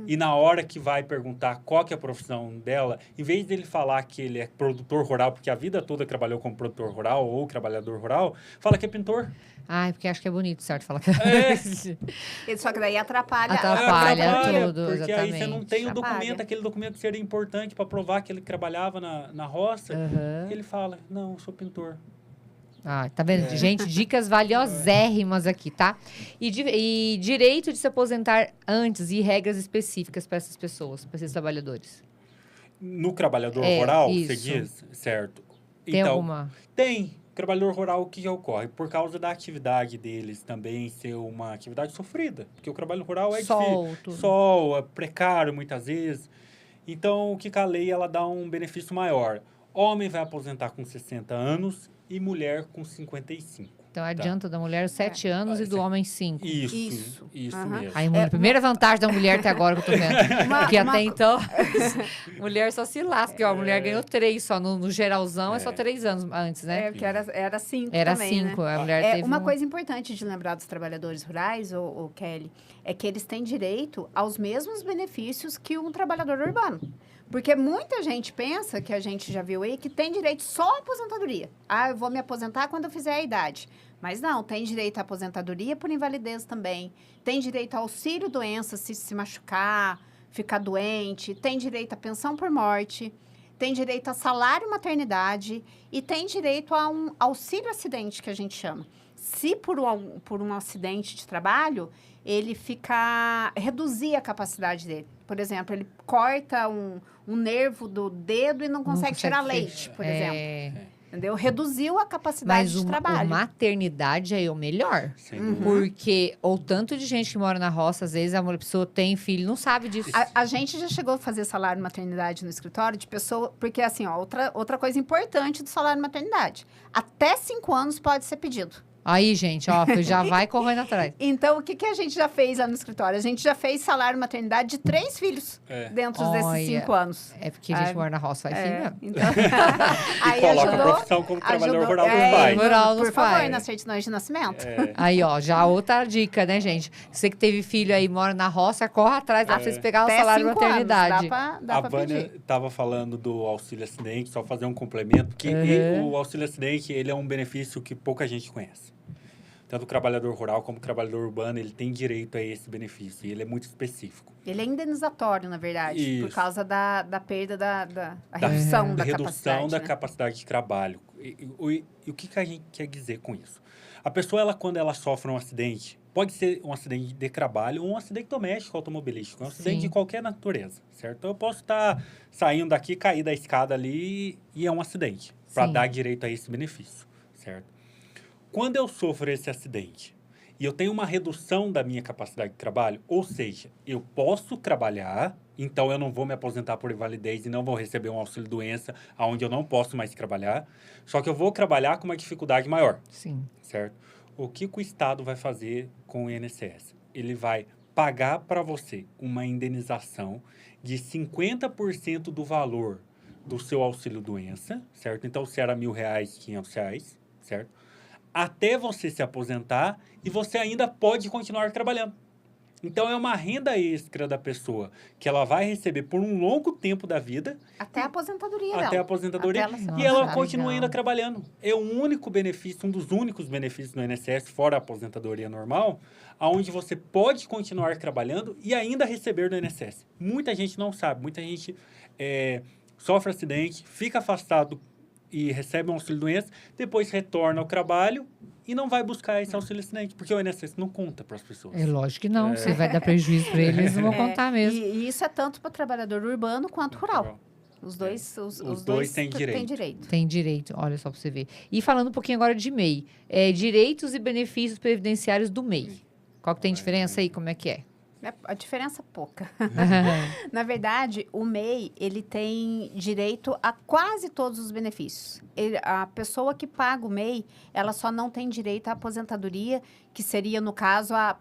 e na hora que vai perguntar qual que é a profissão dela, em vez dele falar que ele é produtor rural, porque a vida toda trabalhou como produtor rural ou trabalhador rural, fala que é pintor. Porque acho que é bonito, certo? Falar que Só que daí atrapalha tudo, porque exatamente. aí você não tem o documento, aquele documento que seria importante para provar que ele trabalhava na roça. Ele fala, não, eu sou pintor. Tá vendo? Gente, dicas valiosérrimas aqui, tá? E direito de se aposentar antes e regras específicas para essas pessoas, para esses trabalhadores. No trabalhador rural, isso. você diz, certo? Tem então, alguma? Tem. Trabalhador rural, o que ocorre? Por causa da atividade deles também ser uma atividade sofrida. Porque o trabalho rural é difícil. Sol, é precário muitas vezes. Então, o que a lei ela dá um benefício maior? Homem vai aposentar com 60 anos e mulher com 55. Então, adianta da mulher 7 anos e do homem 5. Isso mesmo. Aí, a primeira vantagem da mulher até agora que eu tô vendo. Porque até então, mulher só se lasca. Porque a mulher ganhou 3 só. No geralzão, é só 3 anos antes, né? Porque era 5 Era também, 5. né? A mulher teve uma coisa importante de lembrar dos trabalhadores rurais, o Kelly, é que eles têm direito aos mesmos benefícios que um trabalhador urbano. Porque muita gente pensa, que a gente já viu aí, que tem direito só à aposentadoria. Eu vou me aposentar quando eu fizer a idade. Mas não, tem direito à aposentadoria por invalidez também. Tem direito ao auxílio-doença se machucar, ficar doente. Tem direito à pensão por morte. Tem direito a salário maternidade. E tem direito a um auxílio-acidente, que a gente chama. Se por um acidente de trabalho, ele reduzir a capacidade dele. Por exemplo, ele corta um nervo do dedo e não consegue tirar leite, por exemplo. Entendeu? Reduziu a capacidade de trabalho. Mas maternidade é o melhor. Porque o tanto de gente que mora na roça, às vezes a pessoa tem filho, não sabe disso. A gente já chegou a fazer salário maternidade no escritório de pessoa... Porque, assim, outra coisa importante do salário maternidade. Até 5 anos pode ser pedido. Aí, gente, ó, já vai correndo atrás. Então, o que a gente já fez lá no escritório? A gente já fez salário maternidade de 3 filhos dentro desses Olha, 5 anos. É porque a gente mora na roça, vai filho. Então, E aí coloca a ajudou, profissão como trabalhador rural dos É, pais. rural dos por favor, pais. nas certidões de nascimento. Aí, ó, já outra dica, né, gente? Você que teve filho aí, mora na roça, corre atrás, dá pra vocês pegar o Até salário 5 anos, maternidade. dá A pra Vânia pedir. estava falando do auxílio acidente, só fazer um complemento, que o auxílio acidente ele é um benefício que pouca gente conhece. Tanto o trabalhador rural como o trabalhador urbano, ele tem direito a esse benefício, e ele é muito específico. Ele é indenizatório, na verdade, por Isso. causa da perda da redução da redução capacidade. da né? capacidade de trabalho. E o que a gente quer dizer com isso? A pessoa, quando ela sofre um acidente, pode ser um acidente de trabalho ou um acidente doméstico automobilístico, um acidente de qualquer natureza, certo? Então, eu posso estar saindo daqui, cair da escada ali e é um acidente, para Sim. dar direito a esse benefício, certo? Quando eu sofro esse acidente e eu tenho uma redução da minha capacidade de trabalho, ou seja, eu posso trabalhar, então eu não vou me aposentar por invalidez e não vou receber um auxílio-doença, onde eu não posso mais trabalhar, só que eu vou trabalhar com uma dificuldade maior, Sim. certo? O que o Estado vai fazer com o INSS? Ele vai pagar para você uma indenização de 50% do valor do seu auxílio-doença, certo? Então, se era R$ 1.000, R$500, certo? Até você se aposentar e você ainda pode continuar trabalhando. Então, é uma renda extra da pessoa que ela vai receber por um longo tempo da vida. Até a aposentadoria dela. Até a aposentadoria. Até ela se E aposentar. ela Nossa, continua legal. ainda trabalhando. É o único benefício, um dos únicos benefícios do INSS, fora a aposentadoria normal, onde você pode continuar trabalhando e ainda receber do INSS. Muita gente não sabe. Muita gente sofre acidente, fica afastado e recebe um auxílio-doença, depois retorna ao trabalho e não vai buscar esse auxílio-acidente, porque o INSS não conta para as pessoas. É lógico que não. Você vai dar prejuízo para eles, eles não vão contar mesmo. E isso é tanto para o trabalhador urbano quanto rural. Os dois, os dois têm direito. direito. Tem direito, olha só para você ver. E falando um pouquinho agora de MEI, direitos e benefícios previdenciários do MEI. Qual que tem diferença aí? Como é que é? A diferença é pouca. Na verdade, o MEI, ele tem direito a quase todos os benefícios. A pessoa que paga o MEI, ela só não tem direito à aposentadoria, que seria, no caso, a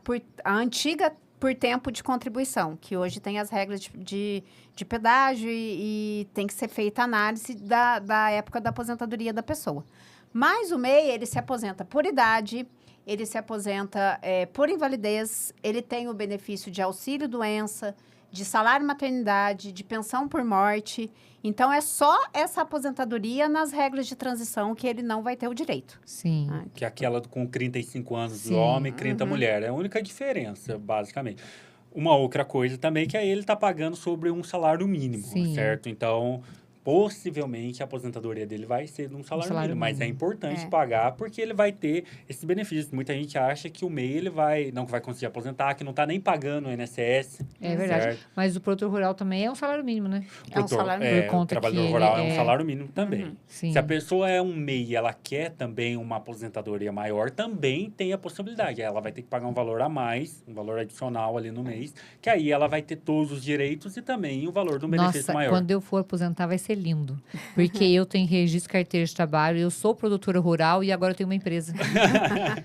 antiga por tempo de contribuição, que hoje tem as regras de pedágio e tem que ser feita a análise da época da aposentadoria da pessoa. Mas o MEI, ele se aposenta por idade, ele se aposenta por invalidez, ele tem o benefício de auxílio-doença, de salário-maternidade, de pensão por morte. Então, é só essa aposentadoria nas regras de transição que ele não vai ter o direito. Sim. Que é aquela com 35 anos Sim. do homem e 30 mulher. É a única diferença, basicamente. Uma outra coisa também que ele está pagando sobre um salário mínimo, Sim. certo? Então, possivelmente a aposentadoria dele vai ser de um salário mínimo, mas é importante pagar porque ele vai ter esse benefício. Muita gente acha que o MEI ele não vai conseguir aposentar, que não está nem pagando o INSS. É verdade. Certo? Mas o produtor rural também é um salário mínimo, né? É um salário mínimo. Por O conta trabalhador que rural ele é um salário mínimo também. Sim. Se a pessoa é um MEI e ela quer também uma aposentadoria maior, também tem a possibilidade. Ela vai ter que pagar um valor a mais, um valor adicional ali no mês, que aí ela vai ter todos os direitos e também o valor do benefício Nossa, maior. quando eu for aposentar vai ser lindo. Porque eu tenho registro carteira de trabalho, eu sou produtora rural e agora eu tenho uma empresa.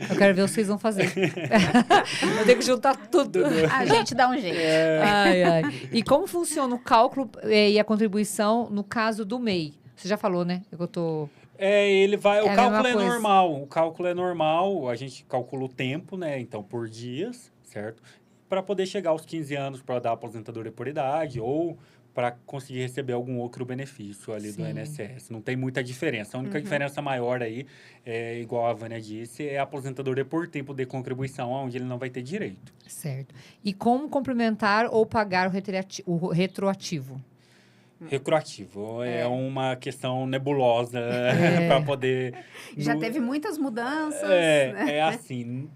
Eu quero ver o que vocês vão fazer. Eu tenho que juntar tudo. A gente dá um jeito. Ai, ai. E como funciona o cálculo e a contribuição no caso do MEI? Você já falou, né? Eu tô... Ele vai. É O a cálculo mesma é coisa. normal. O cálculo é normal. A gente calcula o tempo, né? Então, por dias, certo? Para poder chegar aos 15 anos para dar aposentadoria por idade ou para conseguir receber algum outro benefício ali do Sim. INSS. Não tem muita diferença. A única diferença maior aí, igual a Vânia disse, é a aposentadoria por tempo de contribuição, onde ele não vai ter direito. Certo. E como complementar ou pagar o retroativo? Retroativo. É uma questão nebulosa para poder... Já no- teve muitas mudanças. né? É assim,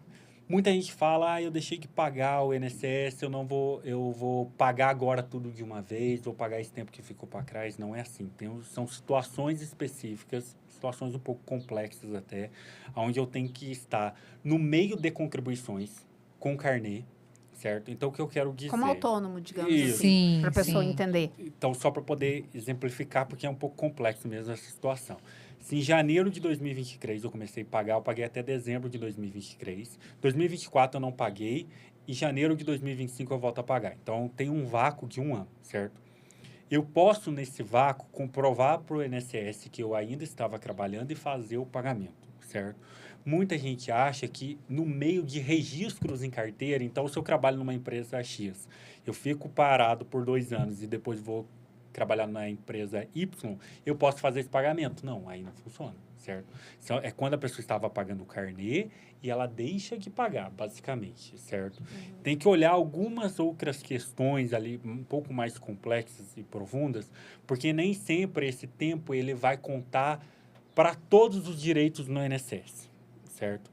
muita gente fala, eu deixei de pagar o INSS, eu vou pagar agora tudo de uma vez, vou pagar esse tempo que ficou para trás. Não é assim. São situações específicas, situações um pouco complexas até, onde eu tenho que estar no meio de contribuições, com carnê, certo? Então, o que eu quero dizer... Como autônomo, digamos Isso. assim, Sim, para a pessoa sim. entender. Então, só para poder exemplificar, porque é um pouco complexo mesmo essa situação. Se em janeiro de 2023 eu comecei a pagar, eu paguei até dezembro de 2023. 2024 eu não paguei, e janeiro de 2025 eu volto a pagar. Então, tem um vácuo de 1 ano, certo? Eu posso, nesse vácuo, comprovar para o INSS que eu ainda estava trabalhando e fazer o pagamento, certo? Muita gente acha que no meio de registros em carteira, então, se eu trabalho numa empresa X, eu fico parado por 2 anos e depois vou trabalhar na empresa Y, eu posso fazer esse pagamento. Não, aí não funciona, certo? Então, é quando a pessoa estava pagando o carnê e ela deixa de pagar, basicamente, certo? Tem que olhar algumas outras questões ali, um pouco mais complexas e profundas, porque nem sempre esse tempo ele vai contar para todos os direitos no INSS, certo?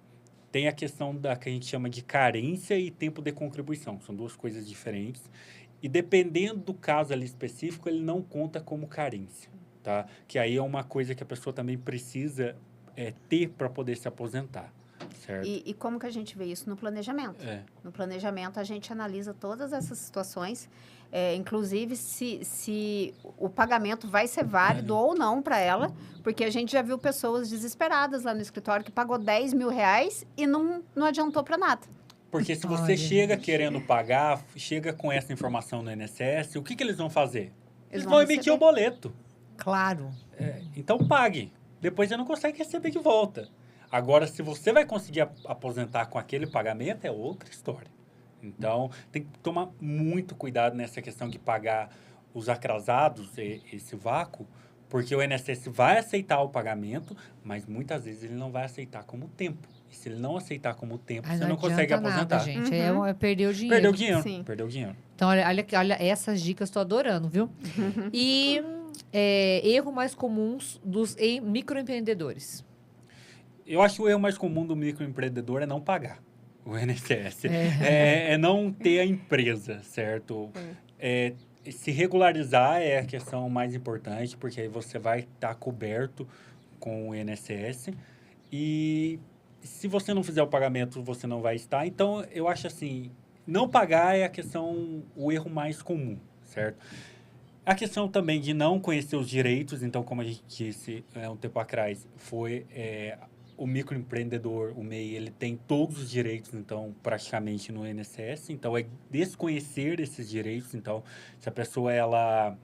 Tem a questão da que a gente chama de carência e tempo de contribuição, são 2 coisas diferentes. E dependendo do caso ali específico, ele não conta como carência, tá? Que aí é uma coisa que a pessoa também precisa ter para poder se aposentar, certo? E como que a gente vê isso no planejamento? No planejamento, a gente analisa todas essas situações, inclusive se o pagamento vai ser válido ou não para ela, porque a gente já viu pessoas desesperadas lá no escritório que pagou R$10 mil e não adiantou para nada. Porque se você chega querendo pagar, chega com essa informação no INSS, o que eles vão fazer? Eles vão emitir o boleto. Claro. Então, pague. Depois você não consegue receber de volta. Agora, se você vai conseguir aposentar com aquele pagamento, é outra história. Então, tem que tomar muito cuidado nessa questão de pagar os atrasados, esse vácuo, porque o INSS vai aceitar o pagamento, mas muitas vezes ele não vai aceitar como tempo. E se ele não aceitar como tempo, você não consegue aposentar. Nada, gente. É perder o dinheiro. Perdeu o dinheiro. Sim. Perdeu o dinheiro. Então, olha essas dicas, estou adorando, viu? E erro mais comuns dos microempreendedores. Eu acho que o erro mais comum do microempreendedor é não pagar o INSS. É não ter a empresa, certo? Se regularizar é a questão mais importante, porque aí você vai estar coberto com o INSS. E se você não fizer o pagamento, você não vai estar. Então, eu acho assim, não pagar é o erro mais comum, certo? A questão também de não conhecer os direitos, então, como a gente disse um tempo atrás, foi o microempreendedor, o MEI, ele tem todos os direitos, então, praticamente no INSS. Então, é desconhecer esses direitos. Então, se a pessoa, ela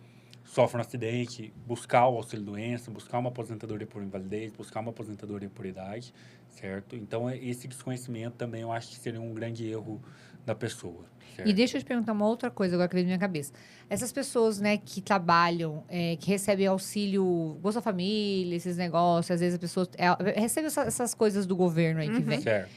sofre um acidente, buscar o auxílio-doença, buscar uma aposentadoria por invalidez, buscar uma aposentadoria por idade, certo? Então, esse desconhecimento também eu acho que seria um grande erro da pessoa. Certo? E deixa eu te perguntar uma outra coisa agora que veio na minha cabeça. Essas pessoas, né, que trabalham, que recebem auxílio Bolsa Família, esses negócios, às vezes a pessoa recebe essas coisas do governo aí que vem. Certo.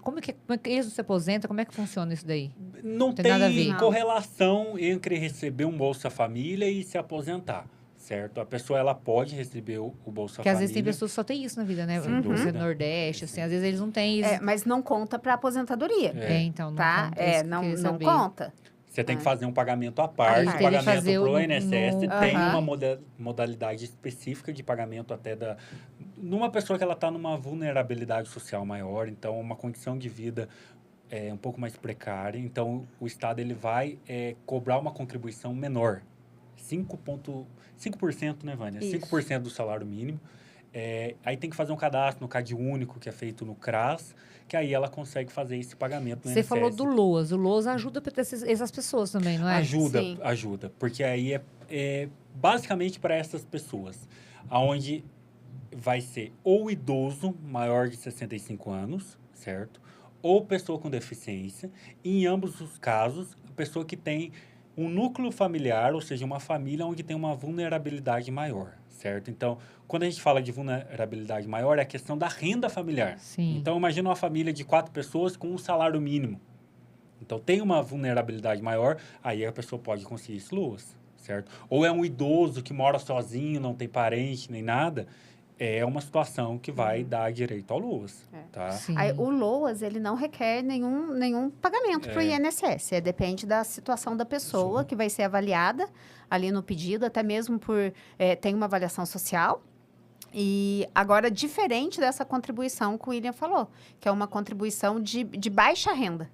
Como é que eles se aposentam? Como é que funciona isso daí? Não Tem nada a ver. tem correlação entre receber um Bolsa Família e se aposentar, certo? A pessoa, ela pode receber o Bolsa Porque Família. às vezes tem pessoas que só tem isso na vida, né? Sem Você dúvida. no Nordeste, assim, às vezes eles não têm isso. Mas não conta para aposentadoria, Então, não tá? conta, isso que eu Não queria saber. conta. Você tem que fazer um pagamento à parte. Aí O teria que pagamento fazer pro no- INSS no- tem Aham. uma modalidade específica de pagamento até numa pessoa que ela está numa vulnerabilidade social maior, então uma condição de vida um pouco mais precária. Então, o Estado ele vai cobrar uma contribuição menor. 5%, né, Vânia? Isso. 5% do salário mínimo. Aí tem que fazer um cadastro no CAD único, que é feito no CRAS, que aí ela consegue fazer esse pagamento no Você INSS. falou do LOAS. O LOAS ajuda para essas pessoas também, não é? Ajuda, Sim. ajuda. Porque aí é basicamente para essas pessoas, aonde vai ser ou idoso maior de 65 anos, certo? Ou pessoa com deficiência. E em ambos os casos, a pessoa que tem um núcleo familiar, ou seja, uma família onde tem uma vulnerabilidade maior, certo? Então, quando a gente fala de vulnerabilidade maior, é a questão da renda familiar. Sim. Então, imagina uma família de 4 pessoas com um salário mínimo. Então, tem uma vulnerabilidade maior, aí a pessoa pode conseguir esse LOAS, certo? Ou é um idoso que mora sozinho, não tem parente nem nada, é uma situação que vai dar direito ao LOAS, tá? Sim. Aí, o LOAS, ele não requer nenhum pagamento para o INSS. Depende da situação da pessoa que vai ser avaliada ali no pedido, até mesmo tem uma avaliação social. E agora, diferente dessa contribuição que o William falou, que é uma contribuição de baixa renda.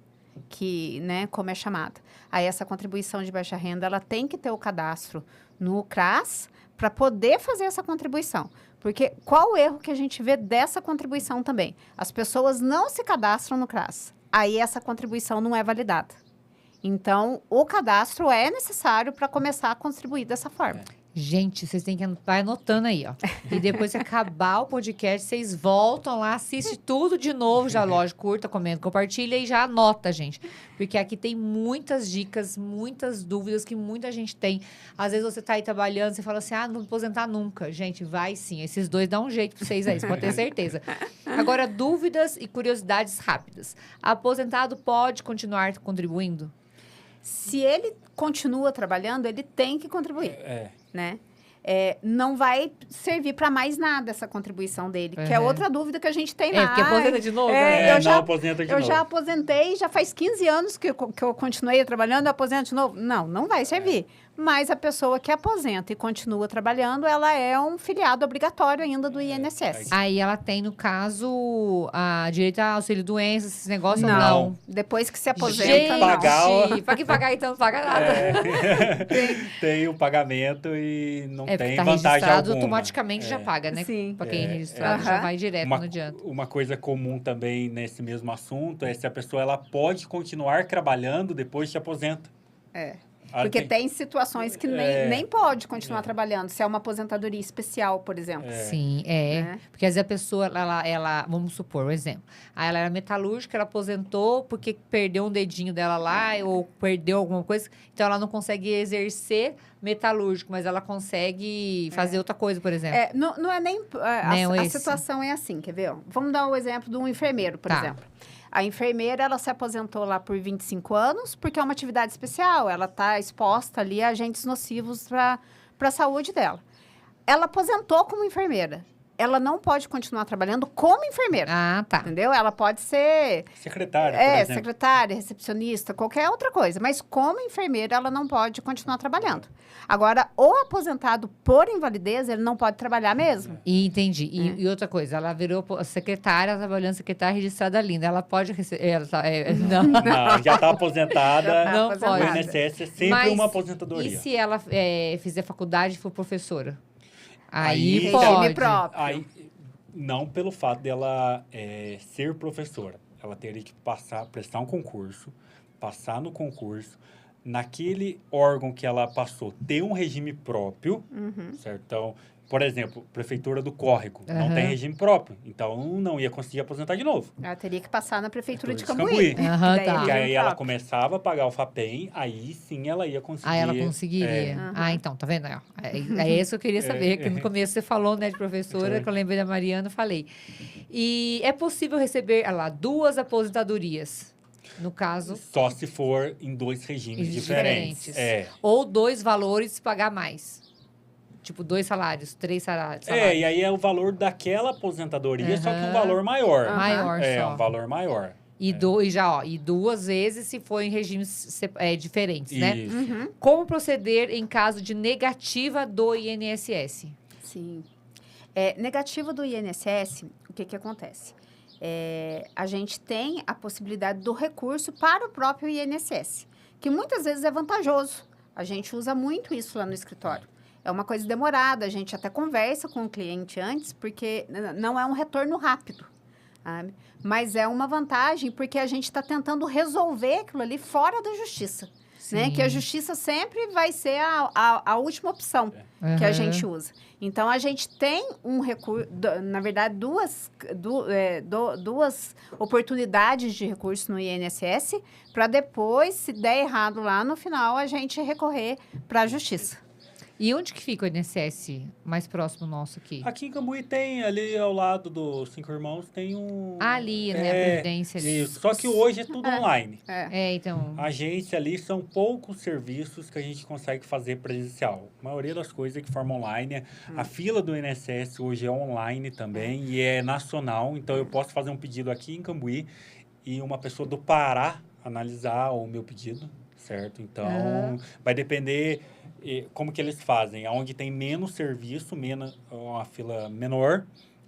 que, né, como é chamada. Aí essa contribuição de baixa renda, ela tem que ter o cadastro no CRAS para poder fazer essa contribuição. Porque qual o erro que a gente vê dessa contribuição também? As pessoas não se cadastram no CRAS. Aí essa contribuição não é validada. Então, o cadastro é necessário para começar a contribuir dessa forma. Gente, vocês têm que vai anotando aí, ó. E depois que acabar o podcast, vocês voltam lá, assiste tudo de novo, já lógico, curta, comenta, compartilha e já anota, gente. Porque aqui tem muitas dicas, muitas dúvidas que muita gente tem. Às vezes você tá aí trabalhando, você fala assim, não vou aposentar nunca. Gente, vai sim. Esses dois dão um jeito pra vocês aí, você pode ter certeza. Agora, dúvidas e curiosidades rápidas. Aposentado pode continuar contribuindo? Se ele continua trabalhando, ele tem que contribuir. Né? Não vai servir para mais nada essa contribuição dele, que é outra dúvida que a gente tem lá. Porque aposenta de novo, aposenta de novo. Eu já aposentei, já faz 15 anos que eu continuei trabalhando, eu aposento de novo. Não vai servir. Mas a pessoa que aposenta e continua trabalhando, ela é um filiado obrigatório ainda do INSS. Aí ela tem, no caso, a direito a auxílio-doença, esses negócios ou Não. não? Depois que se aposenta, Gente, não. pra que pagar então? Não paga nada. Tem o pagamento e não tem tá vantagem registrado, alguma. automaticamente já paga, né? Sim. Pra quem é registrado, já vai direto, não adianta. Uma coisa comum também nesse mesmo assunto é se a pessoa ela pode continuar trabalhando depois se aposenta. Porque tem situações que nem pode continuar trabalhando, se é uma aposentadoria especial, por exemplo. Sim, Porque às vezes a pessoa, ela, vamos supor, um exemplo. Aí ela era metalúrgica, ela aposentou porque perdeu um dedinho dela lá ou perdeu alguma coisa. Então, ela não consegue exercer metalúrgico, mas ela consegue fazer outra coisa, por exemplo. Não é nem... A situação é assim, quer ver? Vamos dar o exemplo de um enfermeiro, por exemplo. A enfermeira, ela se aposentou lá por 25 anos, porque é uma atividade especial. Ela está exposta ali a agentes nocivos para a saúde dela. Ela aposentou como enfermeira. Ela não pode continuar trabalhando como enfermeira. Tá. Entendeu? Ela pode ser... Secretária, por exemplo. Secretária, recepcionista, qualquer outra coisa. Mas como enfermeira, ela não pode continuar trabalhando. Agora, o aposentado por invalidez, ele não pode trabalhar mesmo. Entendi. E outra coisa, ela virou secretária, trabalhando secretária registrada linda. Ela pode receber... Não, já está aposentada. Não pode. O INSS é sempre uma aposentadoria. E se ela fizer faculdade e for professora? Aí pode. Próprio. Não pelo fato dela ser professora. Ela teria que prestar um concurso, passar no concurso, naquele órgão que ela passou, ter um regime próprio, certo? Então, por exemplo, Prefeitura do Córrego, não tem regime próprio. Então, não ia conseguir aposentar de novo. Ela teria que passar na Prefeitura de Cambuí. Cambuí. Porque aí ela começava a pagar o FAPEM, aí sim ela ia conseguir. Aí ela conseguiria. Então, tá vendo? É isso que eu queria saber, que no começo você falou, né, de professora, que eu lembrei da Mariana, falei. E é possível receber, 2 aposentadorias, no caso... Só se for em 2 regimes diferentes. Ou 2 valores se pagar mais. Tipo, 2 salários, 3 salários. E aí é o valor daquela aposentadoria, só que um valor maior. Maior só. Um valor maior. E 2 vezes se for em regimes diferentes, né? Isso. Como proceder em caso de negativa do INSS? Sim. Negativa do INSS, o que acontece? A gente tem a possibilidade do recurso para o próprio INSS, que muitas vezes é vantajoso. A gente usa muito isso lá no escritório. É uma coisa demorada, a gente até conversa com o cliente antes, porque não é um retorno rápido, sabe? Mas é uma vantagem, porque a gente está tentando resolver aquilo ali fora da justiça, né? Que a justiça sempre vai ser a última opção que a gente usa. Então, a gente tem um recurso, na verdade, duas oportunidades de recurso no INSS, para depois, se der errado lá no final, a gente recorrer para a justiça. E onde que fica o INSS mais próximo nosso aqui? Aqui em Cambuí tem, ali ao lado dos 5 Irmãos, tem um... Ali, né? A Previdência. Isso, só que hoje é tudo online. Então... A agência ali são poucos serviços que a gente consegue fazer presencial. A maioria das coisas que formam online. A fila do INSS hoje é online também e é nacional. Então, eu posso fazer um pedido aqui em Cambuí e uma pessoa do Pará analisar o meu pedido, certo? Então, vai depender... como que eles fazem? Onde tem menos serviço, uma fila menor,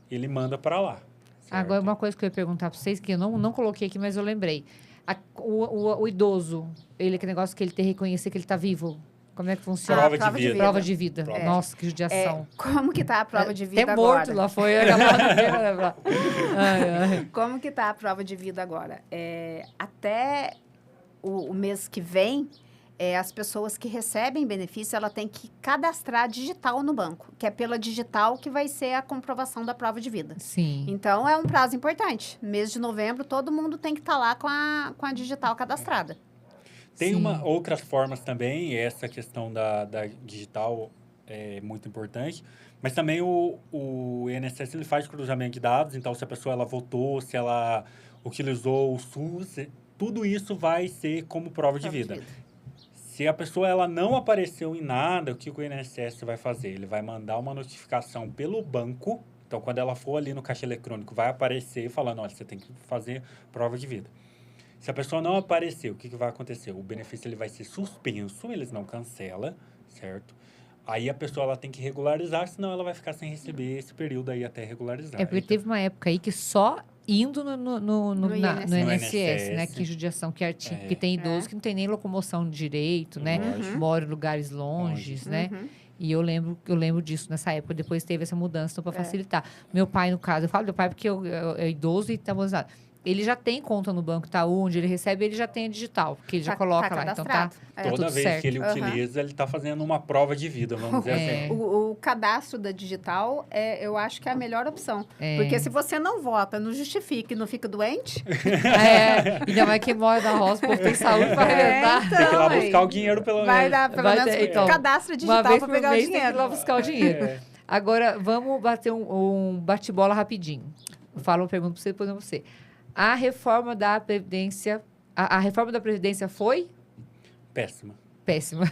ele manda para lá. Certo? Agora, uma coisa que eu ia perguntar para vocês, que eu não coloquei aqui, mas eu lembrei. O idoso, ele, que negócio que ele tem que reconhecer que ele está vivo. Como é que funciona? Prova de vida. Prova de vida. Prova. Nossa, que judiação. Como que tá a prova de vida Até agora? morto lá foi. Como que tá a prova de vida agora? Até o mês que vem, as pessoas que recebem benefício, ela tem que cadastrar digital no banco, que é pela digital que vai ser a comprovação da prova de vida. Sim. Então, é um prazo importante. Mês de novembro, todo mundo tem que estar lá com a digital cadastrada. Tem Sim. outras formas também, essa questão da digital é muito importante, mas também o INSS ele faz cruzamento de dados, então se a pessoa ela votou, se ela utilizou o SUS, tudo isso vai ser como prova de vida. Se a pessoa ela não apareceu em nada, o que o INSS vai fazer? Ele vai mandar uma notificação pelo banco, então quando ela for ali no caixa eletrônico, vai aparecer falando, olha, você tem que fazer prova de vida. Se a pessoa não aparecer, o que vai acontecer? O benefício ele vai ser suspenso, eles não cancelam, certo? Aí a pessoa ela tem que regularizar, senão ela vai ficar sem receber esse período aí até regularizar. É porque teve uma época aí que só indo no INSS, né? Que judiação, que artigo, que tem idoso que não tem nem locomoção direito, né? Mora em lugares longes, né? E eu lembro disso nessa época. Depois teve essa mudança então, para facilitar. Meu pai, no caso, eu falo do pai porque é idoso e está aposentado. Ele já tem conta no Banco Itaú, onde ele recebe, ele já tem a digital, que ele já coloca lá. Então tá Toda vez certo. que ele utiliza, ele está fazendo uma prova de vida, vamos dizer assim. O cadastro da digital, eu acho que é a melhor opção. Porque se você não vota, não justifica e não fica doente... Ainda mais quem mora na roça, o povo tem saúde para arredar. Então, tem que ir lá buscar o dinheiro pelo menos. Vai dar, pelo menos, então, cadastro digital para pegar o dinheiro. Tem que ir lá buscar o dinheiro. Agora, vamos bater um bate-bola rapidinho. Eu falo uma pergunta para você, depois você. A reforma da Previdência... A reforma da Previdência foi? Péssima. Péssima.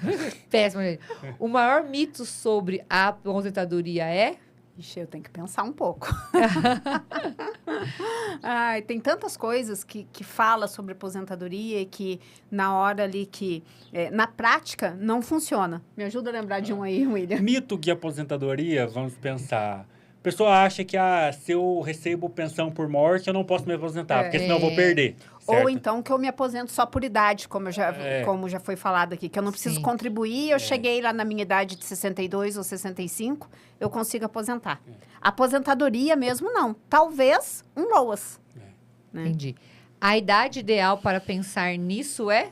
Péssima, gente. O maior mito sobre a aposentadoria é? Ixi, eu tenho que pensar um pouco. Tem tantas coisas que fala sobre aposentadoria e que na hora ali que... na prática, não funciona. Me ajuda a lembrar de um aí, William. Mito de aposentadoria, vamos pensar... A pessoa acha que se eu recebo pensão por morte, eu não posso me aposentar, porque senão eu vou perder. Certo? Ou então que eu me aposento só por idade, como já foi falado aqui, que eu não preciso contribuir, eu cheguei lá na minha idade de 62 ou 65, eu consigo aposentar. Aposentadoria mesmo, não. Talvez um LOAS. Né? Entendi. A idade ideal para pensar nisso é?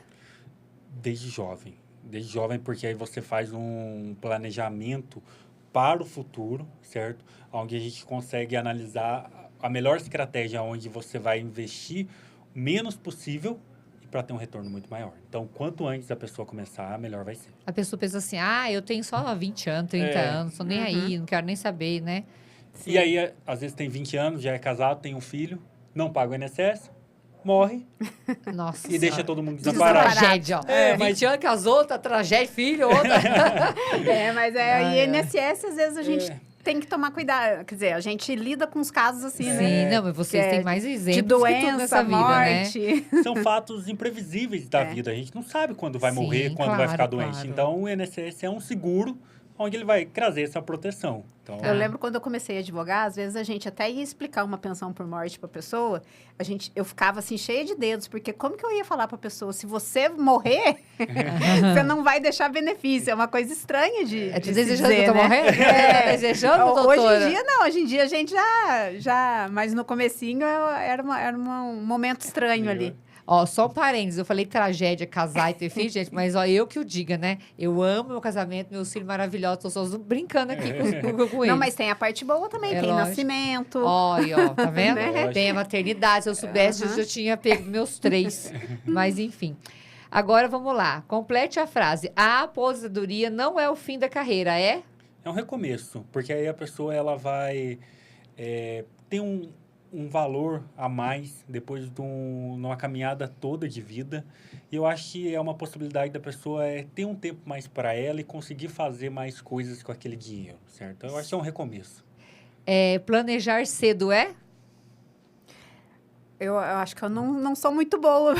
Desde jovem. Desde jovem, porque aí você faz um planejamento para o futuro, certo? Onde a gente consegue analisar a melhor estratégia onde você vai investir o menos possível e para ter um retorno muito maior. Então, quanto antes a pessoa começar, melhor vai ser. A pessoa pensa assim, eu tenho só 20 anos, 30 anos, tô nem aí, não quero nem saber, né? Sim. E aí, às vezes tem 20 anos, já é casado, tem um filho, não paga o INSS, morre. Nossa. E deixa todo mundo desamparado. Tragédia, ó. 20 anos casou, tá tragédia, filho, outra. Mas INSS, às vezes a gente tem que tomar cuidado. Quer dizer, a gente lida com os casos assim, né? Sim, não, mas vocês têm mais exemplos de doença, que tudo nessa vida, morte. Né? São fatos imprevisíveis da vida. A gente não sabe quando vai morrer, quando vai ficar doente. Então, o INSS é um seguro onde ele vai trazer essa proteção. Então, eu lembro quando eu comecei a advogar, às vezes a gente até ia explicar uma pensão por morte para a pessoa, eu ficava assim cheia de dedos, porque como que eu ia falar para a pessoa, se você morrer, você não vai deixar benefício, é uma coisa estranha de desejando dizer, que eu tô morrendo? Desejando, doutora? Hoje em dia não, hoje em dia a gente já mas no comecinho era um momento estranho ali. Ó, só um parênteses, eu falei tragédia, casar e ter filho, gente, mas ó, eu que o diga, né? Eu amo meu casamento, meus filhos maravilhosos, tô só brincando aqui com eles. Não, mas tem a parte boa também, tem lógico. Nascimento. Ó, tá vendo? Né? Tem a maternidade, se eu soubesse, eu já tinha pego meus 3. Mas, enfim. Agora, vamos lá. Complete a frase. A aposentadoria não é o fim da carreira, é? É um recomeço, porque aí a pessoa, ela vai ter um valor a mais depois de uma caminhada toda de vida. E eu acho que é uma possibilidade da pessoa ter um tempo mais para ela e conseguir fazer mais coisas com aquele dinheiro, certo? Eu acho que é um recomeço. Planejar cedo é? Eu acho que eu não sou muito boa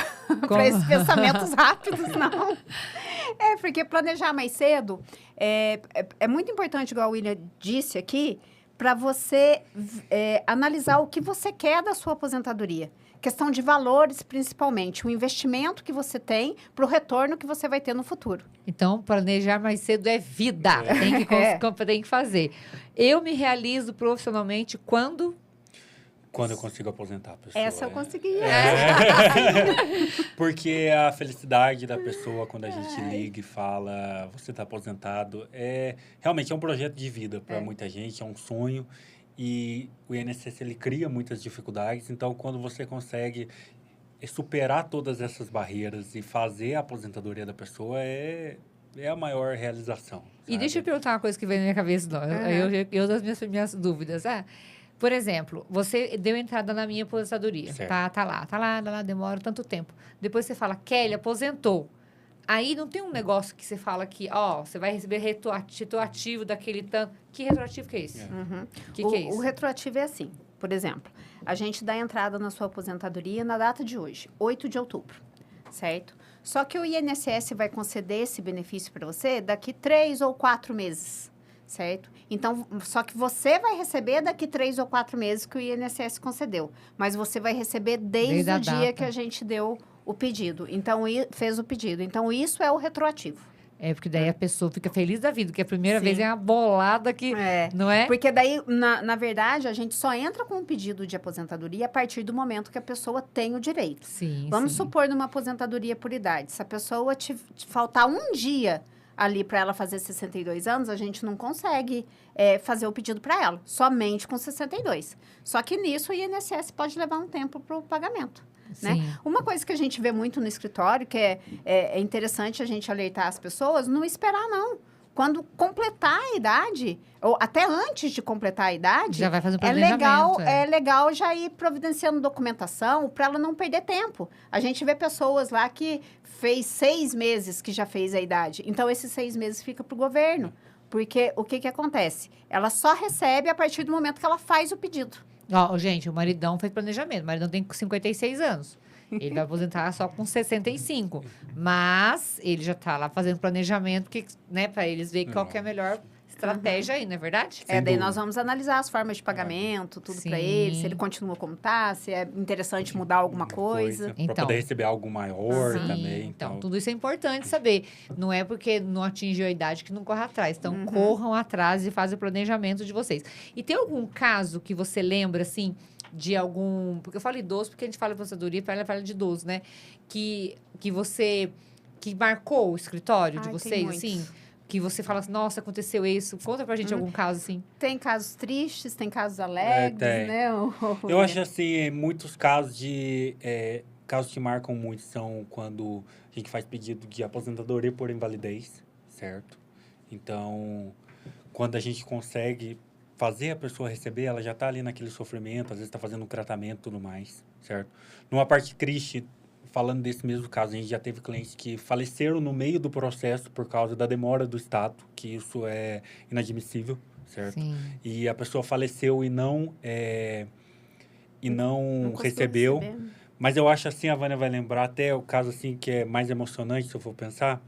para esses pensamentos rápidos, não. Porque planejar mais cedo é muito importante, igual a William disse aqui, para você analisar o que você quer da sua aposentadoria. questão de valores, principalmente. O investimento que você tem para o retorno que você vai ter no futuro. Então, planejar mais cedo é vida. Tem que fazer. Eu me realizo profissionalmente quando... Quando eu consigo aposentar a pessoa. Essa eu consegui. Porque a felicidade da pessoa, quando a gente liga e fala, você está aposentado, realmente é um projeto de vida para muita gente, é um sonho. E o INSS, ele cria muitas dificuldades. Então, quando você consegue superar todas essas barreiras e fazer a aposentadoria da pessoa, é a maior realização. E deixa eu perguntar uma coisa que veio na minha cabeça. Eu das minhas dúvidas. Por exemplo, você deu entrada na minha aposentadoria. Tá lá, demora tanto tempo. Depois você fala, Kelly, aposentou. Aí não tem um negócio que você fala que, você vai receber retroativo daquele tanto. Que retroativo que é esse? Que é isso? O retroativo é assim, por exemplo, a gente dá entrada na sua aposentadoria na data de hoje, 8 de outubro, certo? Só que o INSS vai conceder esse benefício para você daqui 3 ou 4 meses. Certo? Então, só que você vai receber daqui 3 ou 4 meses que o INSS concedeu. Mas você vai receber desde o dia que a gente deu o pedido. Então, fez o pedido. Então, isso é o retroativo. Porque daí a pessoa fica feliz da vida, que a primeira vez é uma bolada que... Não é? Porque daí, na verdade, a gente só entra com um pedido de aposentadoria a partir do momento que a pessoa tem o direito. Vamos supor numa aposentadoria por idade. Se a pessoa te faltar um dia... ali para ela fazer 62 anos, a gente não consegue fazer o pedido para ela, somente com 62. Só que nisso o INSS pode levar um tempo para o pagamento. Né? Uma coisa que a gente vê muito no escritório, que é interessante a gente alertar as pessoas, não esperar não. Quando completar a idade, ou até antes de completar a idade, já vai fazer um planejamento, é legal já ir providenciando documentação para ela não perder tempo. A gente vê pessoas lá que fez 6 meses que já fez a idade. Então, esses 6 meses fica para o governo. Porque o que acontece? Ela só recebe a partir do momento que ela faz o pedido. Gente, o maridão fez planejamento. O maridão tem 56 anos. Ele vai aposentar só com 65. Mas ele já está lá fazendo planejamento, né, para eles verem qual que é a melhor estratégia aí, não é verdade? Daí nós vamos analisar as formas de pagamento, tudo para ele, se ele continua como está, se é interessante mudar alguma coisa. Para poder receber algo maior também. Então, tudo isso é importante saber. Não é porque não atingiu a idade que não corre atrás. Então, corram atrás e fazem o planejamento de vocês. E tem algum caso que você lembra, assim, de algum... Porque eu falo idoso, porque a gente fala de aposentadoria, fala de idoso, né? Que você... Que marcou o escritório de vocês, assim? Que você fala assim, nossa, aconteceu isso. Conta pra gente algum caso, assim. Tem casos tristes, tem casos alegres, né? Eu acho, assim, muitos casos casos que marcam muito são quando a gente faz pedido de aposentadoria por invalidez, certo? Então, quando a gente consegue fazer a pessoa receber, ela já está ali naquele sofrimento, às vezes está fazendo um tratamento e tudo mais, certo? Numa parte triste, falando desse mesmo caso, a gente já teve clientes que faleceram no meio do processo por causa da demora do Estado, que isso é inadmissível, certo? E a pessoa faleceu e não recebeu. Mas eu acho assim, a Vânia vai lembrar, até o caso assim que é mais emocionante, se eu for pensar,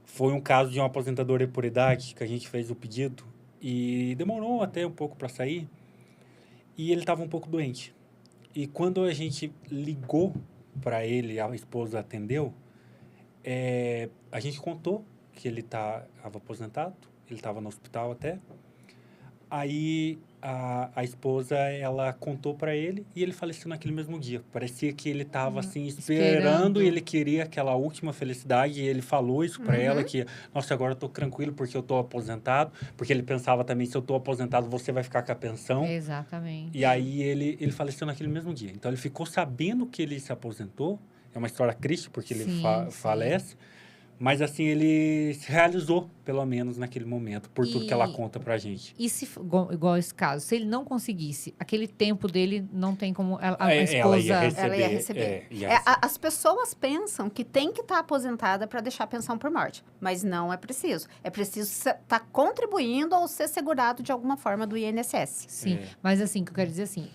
foi um caso de uma aposentadoria por idade, que a gente fez o pedido, e demorou até um pouco para sair, e ele estava um pouco doente. E quando a gente ligou para ele, a esposa atendeu, a gente contou que ele estava aposentado, ele estava no hospital até. Aí a esposa, ela contou para ele e ele faleceu naquele mesmo dia. Parecia que ele estava assim esperando e ele queria aquela última felicidade, e ele falou isso para ela, que, nossa, agora eu tô tranquilo porque eu tô aposentado, porque ele pensava também, se eu tô aposentado, você vai ficar com a pensão. Exatamente. E aí ele faleceu naquele mesmo dia. Então ele ficou sabendo que ele se aposentou. É uma história triste porque ele falece. Mas, assim, ele se realizou, pelo menos, naquele momento, por tudo que ela conta pra gente. E se, igual esse caso, se ele não conseguisse, aquele tempo dele não tem como a esposa... Ela ia receber. As pessoas pensam que tem que estar aposentada para deixar a pensão por morte, mas não é preciso. É preciso estar contribuindo ou ser segurado de alguma forma do INSS. Sim, mas assim, o que eu quero dizer assim,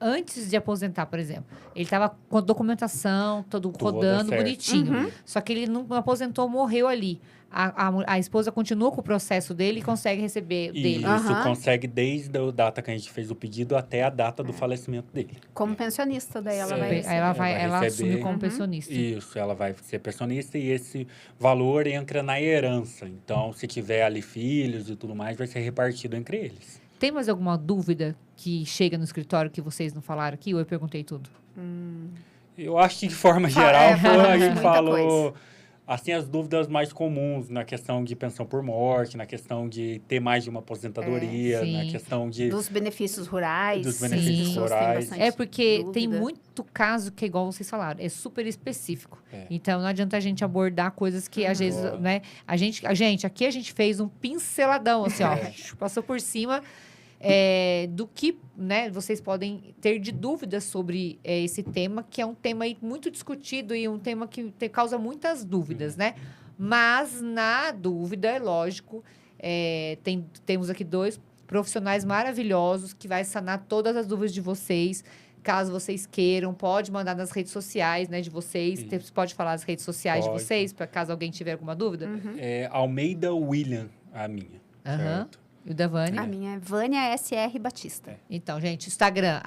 antes de aposentar, por exemplo, ele estava com a documentação, tudo rodando, certo. bonitinho. Só que ele não aposentou, morreu ali. a esposa continua com o processo dele e consegue receber dele. Isso, consegue desde a data que a gente fez o pedido até a data do falecimento dele. Como pensionista, daí ela vai receber. Ela receber, assume como pensionista. Isso, ela vai ser pensionista e esse valor entra na herança. Então, se tiver ali filhos e tudo mais, vai ser repartido entre eles. Tem mais alguma dúvida que chega no escritório que vocês não falaram aqui? Ou eu perguntei tudo? Eu acho que, de forma geral, a gente muita falou... coisa. Assim, as dúvidas mais comuns na questão de pensão por morte, na questão de ter mais de uma aposentadoria, na sim. questão de... Dos benefícios rurais. Dos benefícios as pessoas têm rurais. bastante É porque dúvida. tem muito caso que, igual vocês falaram, é super específico. É. Então, não adianta a gente abordar coisas que, às vezes, né? Aqui a gente fez um pinceladão, assim, ó. Passou por cima do que, né, vocês podem ter de dúvidas sobre esse tema, que é um tema aí muito discutido e um tema que causa muitas dúvidas, né? Mas, na dúvida, é lógico, temos aqui 2 profissionais maravilhosos que vai sanar todas as dúvidas de vocês. Caso vocês queiram, pode mandar nas redes sociais, né, de vocês. Você pode falar as redes sociais Pode. de vocês, para caso alguém tiver alguma dúvida? Almeida William, a minha. Certo? E o da Vânia? A minha é Vânia SR Batista. Então, gente, Instagram,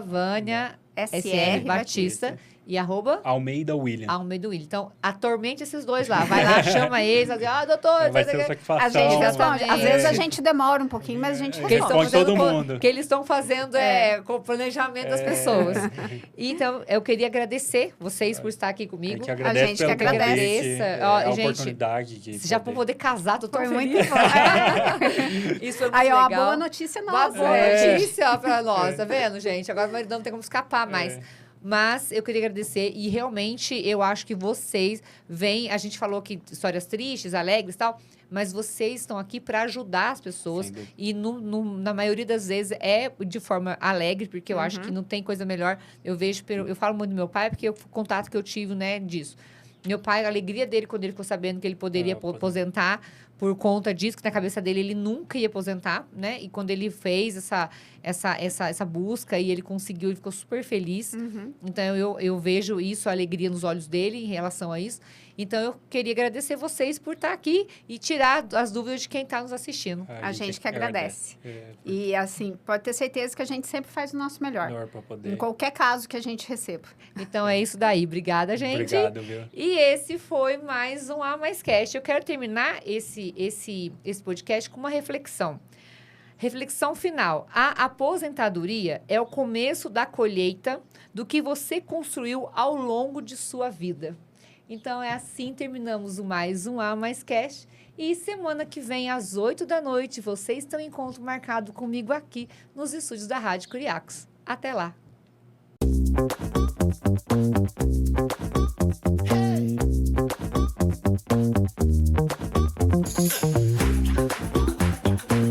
@Vânia SR Batista e Almeida William. Almeida William. Então, atormente esses 2 lá. Vai lá, chama eles, fala assim, doutor... Vai ser satisfação. A gente responde. Às Exatamente. vezes a gente demora um pouquinho, mas a gente Que responde. responde todo mundo. Que eles estão fazendo com o planejamento das pessoas. Então, eu queria agradecer vocês por estar aqui A comigo. gente agradece gente que pelo convite, agradece. Ó, a gente, oportunidade de Já para poder casar, tô tão Foi feliz. muito bom. Isso foi muito Aí, ó, legal. a boa notícia Uma nossa. boa notícia para nós, tá vendo, gente? Agora o maridão não tem como escapar mais. Mas eu queria agradecer e realmente eu acho que vocês vêm... A gente falou aqui histórias tristes, alegres e tal, mas vocês estão aqui para ajudar as pessoas. Sem dúvida. E na maioria das vezes é de forma alegre, porque eu acho que não tem coisa melhor. Eu vejo, eu falo muito do meu pai, porque o contato que eu tive, né, disso. Meu pai, a alegria dele quando ele ficou sabendo que ele poderia aposentar por conta disso, que na cabeça dele ele nunca ia aposentar, né? E quando ele fez essa busca e ele conseguiu, ele ficou super feliz. Então, eu vejo isso, a alegria nos olhos dele em relação a isso. Então, eu queria agradecer vocês por estar aqui e tirar as dúvidas de quem está nos assistindo. A gente que agradece. E, assim, pode ter certeza que a gente sempre faz o nosso melhor. Pra poder... Em qualquer caso que a gente receba. Então, é isso daí. Obrigada, gente. Obrigado, viu? E esse foi mais um A Mais Cast. Eu quero terminar esse podcast com uma reflexão. Reflexão final. A aposentadoria é o começo da colheita do que você construiu ao longo de sua vida. Então, é assim terminamos mais um A Mais Cast. E semana que vem, às 8h, vocês têm um encontro marcado comigo aqui nos estúdios da Rádio Curiacos. Até lá!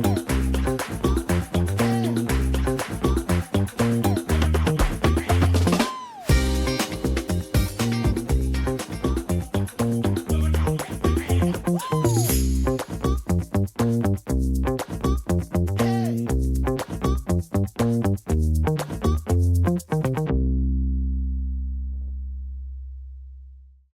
Hey.